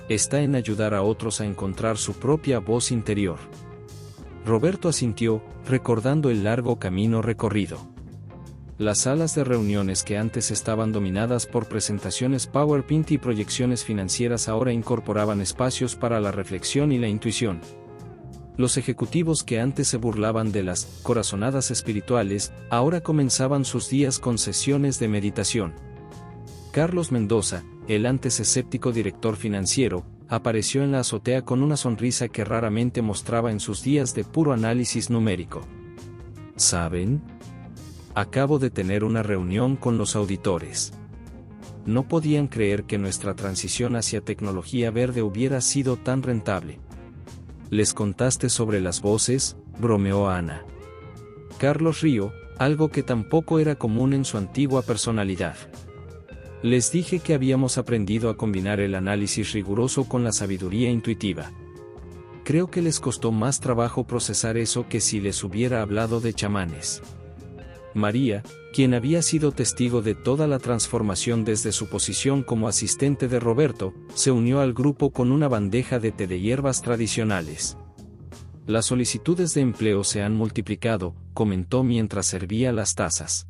Está en ayudar a otros a encontrar su propia voz interior. Roberto asintió, recordando el largo camino recorrido. Las salas de reuniones que antes estaban dominadas por presentaciones PowerPoint y proyecciones financieras ahora incorporaban espacios para la reflexión y la intuición. Los ejecutivos que antes se burlaban de las corazonadas espirituales, ahora comenzaban sus días con sesiones de meditación. Carlos Mendoza, el antes escéptico director financiero, apareció en la azotea con una sonrisa que raramente mostraba en sus días de puro análisis numérico. ¿Saben? Acabo de tener una reunión con los auditores. No podían creer que nuestra transición hacia tecnología verde hubiera sido tan rentable. ¿Les contaste sobre las voces?, bromeó Ana. Carlos rió, algo que tampoco era común en su antigua personalidad. Les dije que habíamos aprendido a combinar el análisis riguroso con la sabiduría intuitiva. Creo que les costó más trabajo procesar eso que si les hubiera hablado de chamanes. María, quien había sido testigo de toda la transformación desde su posición como asistente de Roberto, se unió al grupo con una bandeja de té de hierbas tradicionales. Las solicitudes de empleo se han multiplicado, comentó mientras servía las tazas.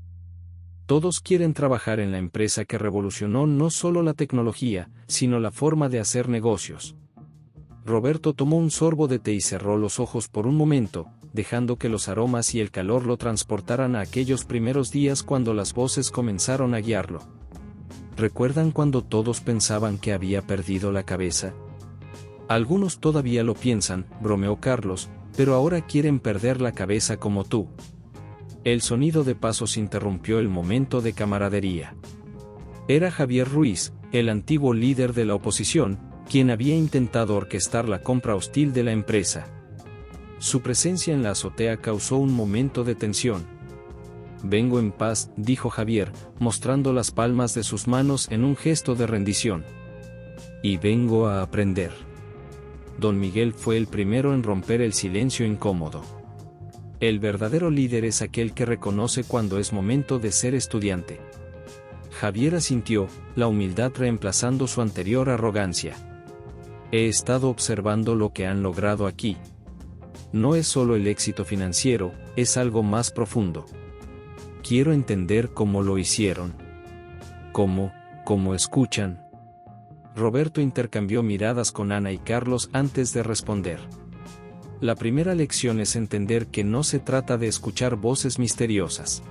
Todos quieren trabajar en la empresa que revolucionó no solo la tecnología, sino la forma de hacer negocios. Roberto tomó un sorbo de té y cerró los ojos por un momento, dejando que los aromas y el calor lo transportaran a aquellos primeros días cuando las voces comenzaron a guiarlo. ¿Recuerdan cuando todos pensaban que había perdido la cabeza? Algunos todavía lo piensan, bromeó Carlos, pero ahora quieren perder la cabeza como tú. El sonido de pasos interrumpió el momento de camaradería. Era Javier Ruiz, el antiguo líder de la oposición, quien había intentado orquestar la compra hostil de la empresa. Su presencia en la azotea causó un momento de tensión. Vengo en paz, dijo Javier, mostrando las palmas de sus manos en un gesto de rendición. Y vengo a aprender. Don Miguel fue el primero en romper el silencio incómodo. El verdadero líder es aquel que reconoce cuando es momento de ser estudiante. Javier asintió, la humildad reemplazando su anterior arrogancia. He estado observando lo que han logrado aquí. No es solo el éxito financiero, es algo más profundo. Quiero entender cómo lo hicieron. ¿Cómo escuchan? Roberto intercambió miradas con Ana y Carlos antes de responder. La primera lección es entender que no se trata de escuchar voces misteriosas.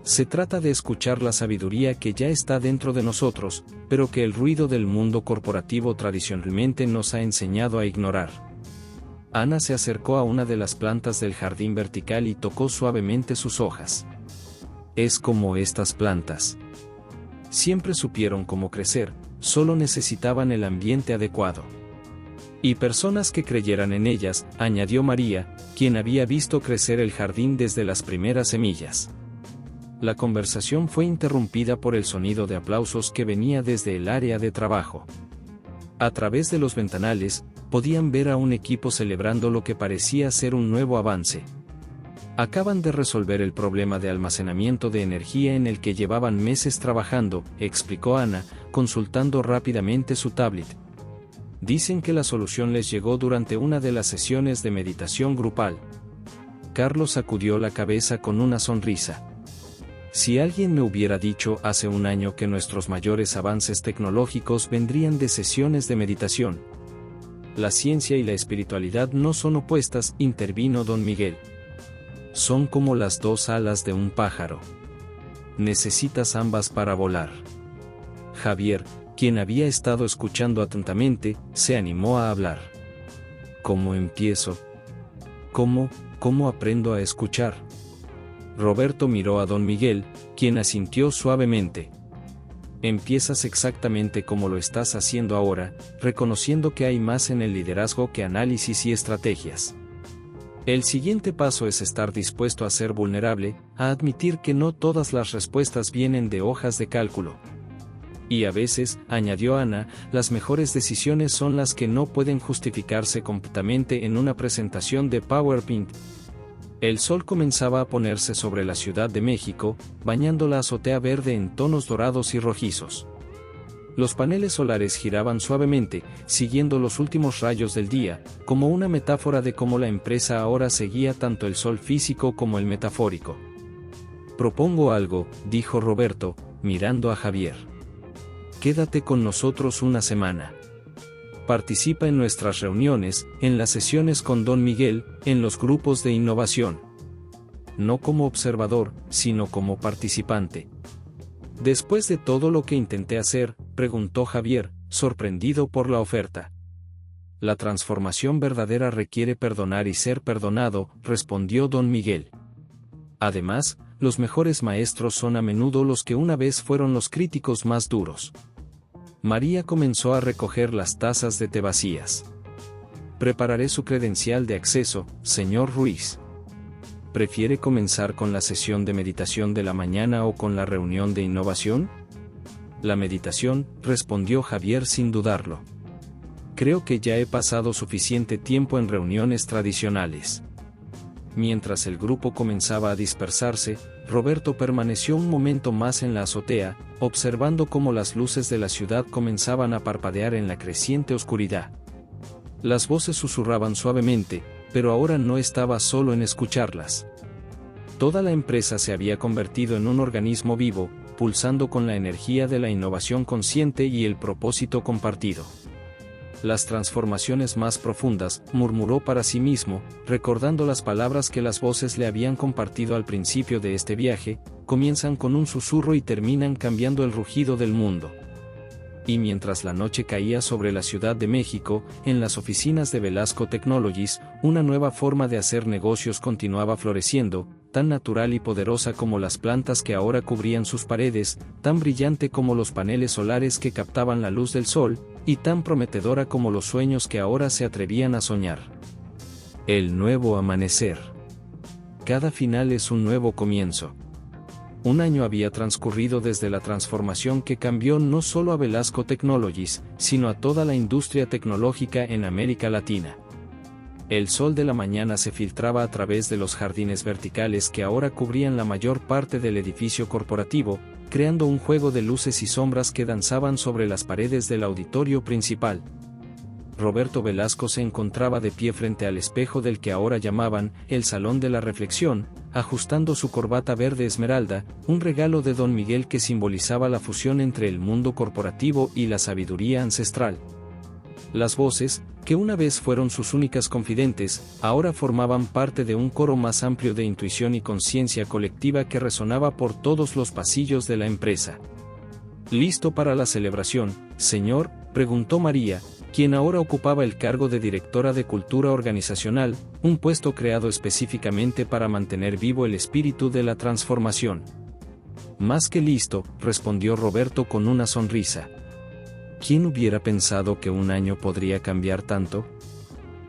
Se trata de escuchar la sabiduría que ya está dentro de nosotros, pero que el ruido del mundo corporativo tradicionalmente nos ha enseñado a ignorar. Ana se acercó a una de las plantas del jardín vertical y tocó suavemente sus hojas. Es como estas plantas. Siempre supieron cómo crecer, solo necesitaban el ambiente adecuado. Y personas que creyeran en ellas, añadió María, quien había visto crecer el jardín desde las primeras semillas. La conversación fue interrumpida por el sonido de aplausos que venía desde el área de trabajo. A través de los ventanales, podían ver a un equipo celebrando lo que parecía ser un nuevo avance. Acaban de resolver el problema de almacenamiento de energía en el que llevaban meses trabajando, explicó Ana, consultando rápidamente su tablet. Dicen que la solución les llegó durante una de las sesiones de meditación grupal. Carlos sacudió la cabeza con una sonrisa. Si alguien me hubiera dicho hace un año que nuestros mayores avances tecnológicos vendrían de sesiones de meditación. La ciencia y la espiritualidad no son opuestas, intervino don Miguel. Son como las dos alas de un pájaro. Necesitas ambas para volar. Javier, quien había estado escuchando atentamente, se animó a hablar. ¿Cómo empiezo? ¿Cómo aprendo a escuchar? Roberto miró a don Miguel, quien asintió suavemente. Empiezas exactamente como lo estás haciendo ahora, reconociendo que hay más en el liderazgo que análisis y estrategias. El siguiente paso es estar dispuesto a ser vulnerable, a admitir que no todas las respuestas vienen de hojas de cálculo. Y a veces, añadió Ana, las mejores decisiones son las que no pueden justificarse completamente en una presentación de PowerPoint. El sol comenzaba a ponerse sobre la Ciudad de México, bañando la azotea verde en tonos dorados y rojizos. Los paneles solares giraban suavemente, siguiendo los últimos rayos del día, como una metáfora de cómo la empresa ahora seguía tanto el sol físico como el metafórico. Propongo algo, dijo Roberto, mirando a Javier. Quédate con nosotros una semana. Participa en nuestras reuniones, en las sesiones con don Miguel, en los grupos de innovación. No como observador, sino como participante. Después de todo lo que intenté hacer, preguntó Javier, sorprendido por la oferta. La transformación verdadera requiere perdonar y ser perdonado, respondió don Miguel. Además, los mejores maestros son a menudo los que una vez fueron los críticos más duros. María comenzó a recoger las tazas de té vacías. Prepararé su credencial de acceso, señor Ruiz. ¿Prefiere comenzar con la sesión de meditación de la mañana o con la reunión de innovación? La meditación, respondió Javier sin dudarlo. Creo que ya he pasado suficiente tiempo en reuniones tradicionales. Mientras el grupo comenzaba a dispersarse, Roberto permaneció un momento más en la azotea, observando cómo las luces de la ciudad comenzaban a parpadear en la creciente oscuridad. Las voces susurraban suavemente, pero ahora no estaba solo en escucharlas. Toda la empresa se había convertido en un organismo vivo, pulsando con la energía de la innovación consciente y el propósito compartido. Las transformaciones más profundas, murmuró para sí mismo, recordando las palabras que las voces le habían compartido al principio de este viaje, comienzan con un susurro y terminan cambiando el rugido del mundo. Y mientras la noche caía sobre la Ciudad de México, en las oficinas de Velasco Technologies, una nueva forma de hacer negocios continuaba floreciendo, tan natural y poderosa como las plantas que ahora cubrían sus paredes, tan brillante como los paneles solares que captaban la luz del sol, y tan prometedora como los sueños que ahora se atrevían a soñar. El nuevo amanecer. Cada final es un nuevo comienzo. Un año había transcurrido desde la transformación que cambió no solo a Velasco Technologies, sino a toda la industria tecnológica en América Latina. El sol de la mañana se filtraba a través de los jardines verticales que ahora cubrían la mayor parte del edificio corporativo, creando un juego de luces y sombras que danzaban sobre las paredes del auditorio principal. Roberto Velasco se encontraba de pie frente al espejo del que ahora llamaban el Salón de la Reflexión, ajustando su corbata verde esmeralda, un regalo de don Miguel que simbolizaba la fusión entre el mundo corporativo y la sabiduría ancestral. Las voces, que una vez fueron sus únicas confidentes, ahora formaban parte de un coro más amplio de intuición y conciencia colectiva que resonaba por todos los pasillos de la empresa. ¿Listo para la celebración, señor?, preguntó María, quien ahora ocupaba el cargo de directora de Cultura Organizacional, un puesto creado específicamente para mantener vivo el espíritu de la transformación. Más que listo, respondió Roberto con una sonrisa. ¿Quién hubiera pensado que un año podría cambiar tanto?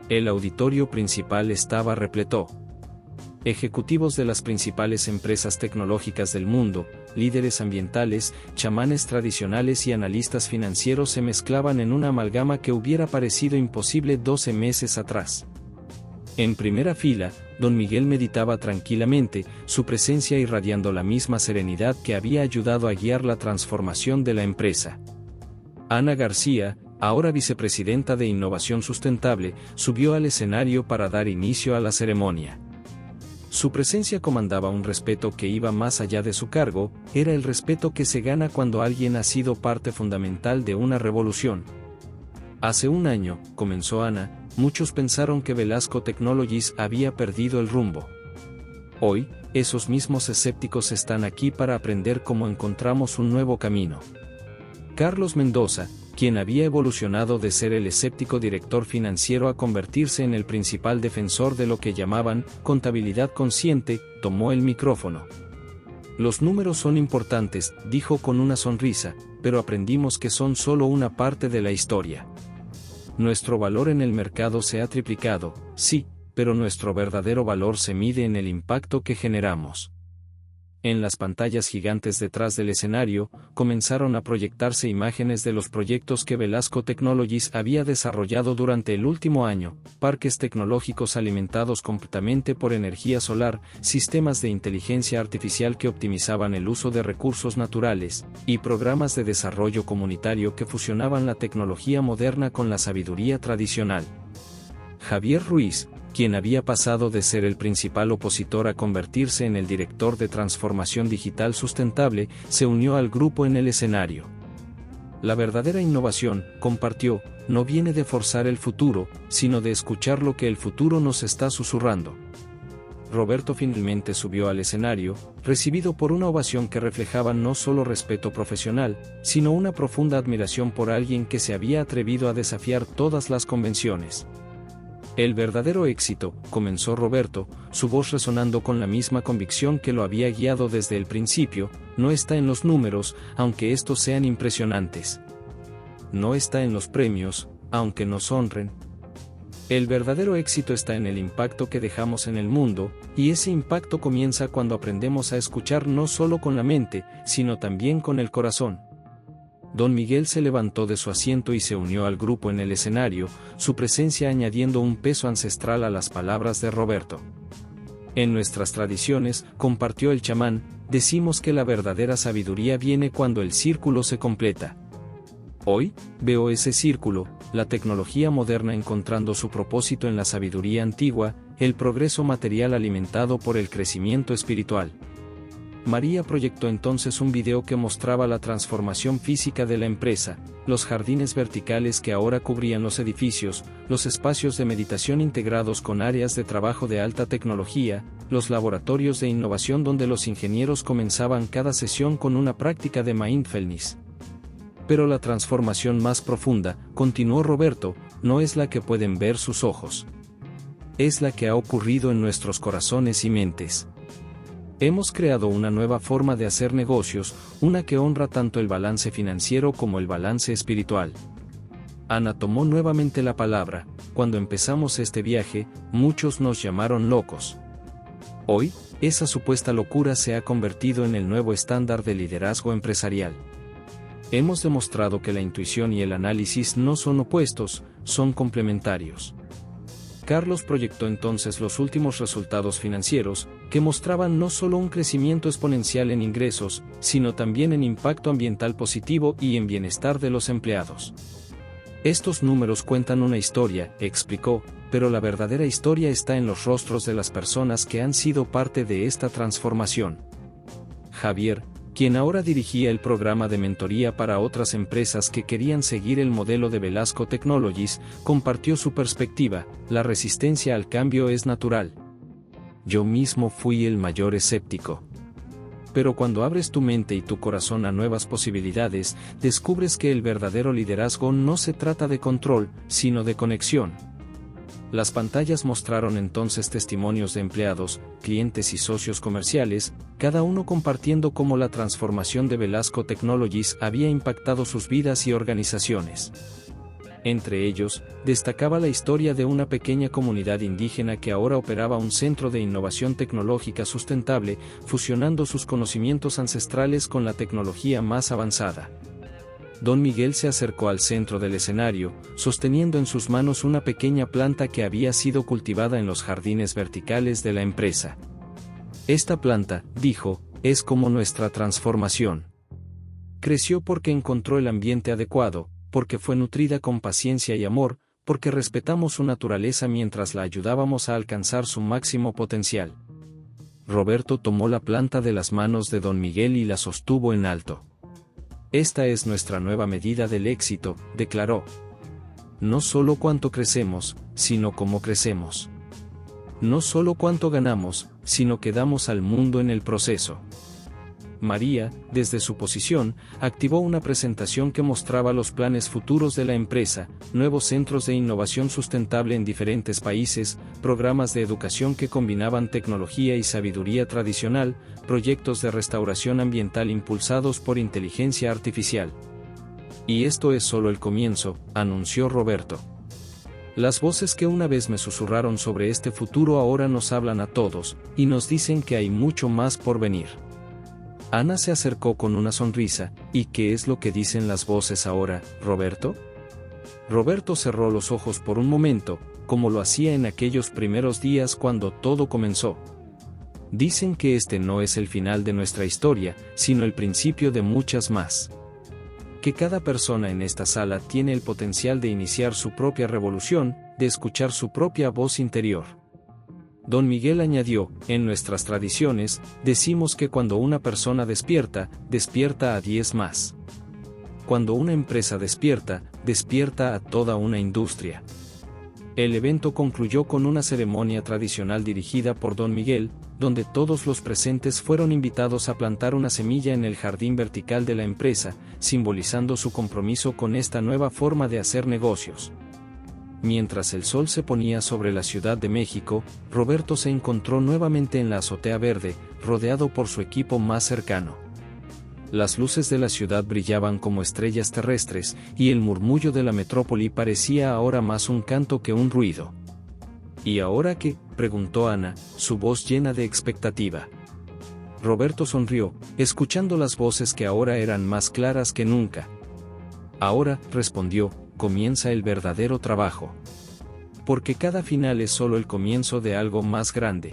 El auditorio principal estaba repleto. Ejecutivos de las principales empresas tecnológicas del mundo, líderes ambientales, chamanes tradicionales y analistas financieros se mezclaban en una amalgama que hubiera parecido imposible 12 meses atrás. En primera fila, don Miguel meditaba tranquilamente, su presencia irradiando la misma serenidad que había ayudado a guiar la transformación de la empresa. Ana García, ahora vicepresidenta de Innovación Sustentable, subió al escenario para dar inicio a la ceremonia. Su presencia comandaba un respeto que iba más allá de su cargo, era el respeto que se gana cuando alguien ha sido parte fundamental de una revolución. Hace un año, comenzó Ana, muchos pensaron que Velasco Technologies había perdido el rumbo. Hoy, esos mismos escépticos están aquí para aprender cómo encontramos un nuevo camino. Carlos Mendoza, quien había evolucionado de ser el escéptico director financiero a convertirse en el principal defensor de lo que llamaban contabilidad consciente, tomó el micrófono. Los números son importantes, dijo con una sonrisa, pero aprendimos que son solo una parte de la historia. Nuestro valor en el mercado se ha triplicado, sí, pero nuestro verdadero valor se mide en el impacto que generamos. En las pantallas gigantes detrás del escenario, comenzaron a proyectarse imágenes de los proyectos que Velasco Technologies había desarrollado durante el último año, parques tecnológicos alimentados completamente por energía solar, sistemas de inteligencia artificial que optimizaban el uso de recursos naturales, y programas de desarrollo comunitario que fusionaban la tecnología moderna con la sabiduría tradicional. Javier Ruiz, quien había pasado de ser el principal opositor a convertirse en el director de transformación digital sustentable, se unió al grupo en el escenario. La verdadera innovación, compartió, no viene de forzar el futuro, sino de escuchar lo que el futuro nos está susurrando. Roberto finalmente subió al escenario, recibido por una ovación que reflejaba no solo respeto profesional, sino una profunda admiración por alguien que se había atrevido a desafiar todas las convenciones. El verdadero éxito, comenzó Roberto, su voz resonando con la misma convicción que lo había guiado desde el principio, no está en los números, aunque estos sean impresionantes. No está en los premios, aunque nos honren. El verdadero éxito está en el impacto que dejamos en el mundo, y ese impacto comienza cuando aprendemos a escuchar no solo con la mente, sino también con el corazón. Don Miguel se levantó de su asiento y se unió al grupo en el escenario, su presencia añadiendo un peso ancestral a las palabras de Roberto. En nuestras tradiciones, compartió el chamán, decimos que la verdadera sabiduría viene cuando el círculo se completa. Hoy, veo ese círculo, la tecnología moderna encontrando su propósito en la sabiduría antigua, el progreso material alimentado por el crecimiento espiritual. María proyectó entonces un video que mostraba la transformación física de la empresa, los jardines verticales que ahora cubrían los edificios, los espacios de meditación integrados con áreas de trabajo de alta tecnología, los laboratorios de innovación donde los ingenieros comenzaban cada sesión con una práctica de mindfulness. Pero la transformación más profunda, continuó Roberto, no es la que pueden ver sus ojos. Es la que ha ocurrido en nuestros corazones y mentes. Hemos creado una nueva forma de hacer negocios, una que honra tanto el balance financiero como el balance espiritual. Ana tomó nuevamente la palabra, cuando empezamos este viaje, muchos nos llamaron locos. Hoy, esa supuesta locura se ha convertido en el nuevo estándar de liderazgo empresarial. Hemos demostrado que la intuición y el análisis no son opuestos, son complementarios. Carlos proyectó entonces los últimos resultados financieros, que mostraban no solo un crecimiento exponencial en ingresos, sino también en impacto ambiental positivo y en bienestar de los empleados. Estos números cuentan una historia, explicó, pero la verdadera historia está en los rostros de las personas que han sido parte de esta transformación. Javier, quien ahora dirigía el programa de mentoría para otras empresas que querían seguir el modelo de Velasco Technologies, compartió su perspectiva: la resistencia al cambio es natural. Yo mismo fui el mayor escéptico. Pero cuando abres tu mente y tu corazón a nuevas posibilidades, descubres que el verdadero liderazgo no se trata de control, sino de conexión. Las pantallas mostraron entonces testimonios de empleados, clientes y socios comerciales, cada uno compartiendo cómo la transformación de Velasco Technologies había impactado sus vidas y organizaciones. Entre ellos, destacaba la historia de una pequeña comunidad indígena que ahora operaba un centro de innovación tecnológica sustentable, fusionando sus conocimientos ancestrales con la tecnología más avanzada. Don Miguel se acercó al centro del escenario, sosteniendo en sus manos una pequeña planta que había sido cultivada en los jardines verticales de la empresa. Esta planta, dijo, es como nuestra transformación. Creció porque encontró el ambiente adecuado, porque fue nutrida con paciencia y amor, porque respetamos su naturaleza mientras la ayudábamos a alcanzar su máximo potencial. Roberto tomó la planta de las manos de Don Miguel y la sostuvo en alto. Esta es nuestra nueva medida del éxito, declaró. No solo cuánto crecemos, sino cómo crecemos. No solo cuánto ganamos, sino que damos al mundo en el proceso. María, desde su posición, activó una presentación que mostraba los planes futuros de la empresa, nuevos centros de innovación sustentable en diferentes países, programas de educación que combinaban tecnología y sabiduría tradicional, proyectos de restauración ambiental impulsados por inteligencia artificial. Y esto es solo el comienzo, anunció Roberto. Las voces que una vez me susurraron sobre este futuro ahora nos hablan a todos, y nos dicen que hay mucho más por venir. Ana se acercó con una sonrisa. ¿Y qué es lo que dicen las voces ahora, Roberto? Roberto cerró los ojos por un momento, como lo hacía en aquellos primeros días cuando todo comenzó. Dicen que este no es el final de nuestra historia, sino el principio de muchas más. Que cada persona en esta sala tiene el potencial de iniciar su propia revolución, de escuchar su propia voz interior. Don Miguel añadió, en nuestras tradiciones, decimos que cuando una persona despierta, despierta a 10 más. Cuando una empresa despierta, despierta a toda una industria. El evento concluyó con una ceremonia tradicional dirigida por Don Miguel, donde todos los presentes fueron invitados a plantar una semilla en el jardín vertical de la empresa, simbolizando su compromiso con esta nueva forma de hacer negocios. Mientras el sol se ponía sobre la Ciudad de México, Roberto se encontró nuevamente en la azotea verde, rodeado por su equipo más cercano. Las luces de la ciudad brillaban como estrellas terrestres, y el murmullo de la metrópoli parecía ahora más un canto que un ruido. ¿Y ahora qué?, preguntó Ana, su voz llena de expectativa. Roberto sonrió, escuchando las voces que ahora eran más claras que nunca. Ahora, respondió, comienza el verdadero trabajo. Porque cada final es solo el comienzo de algo más grande.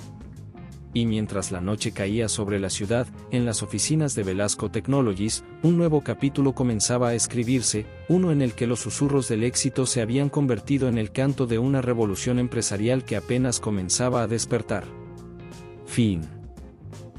Y mientras la noche caía sobre la ciudad, en las oficinas de Velasco Technologies, un nuevo capítulo comenzaba a escribirse, uno en el que los susurros del éxito se habían convertido en el canto de una revolución empresarial que apenas comenzaba a despertar. Fin.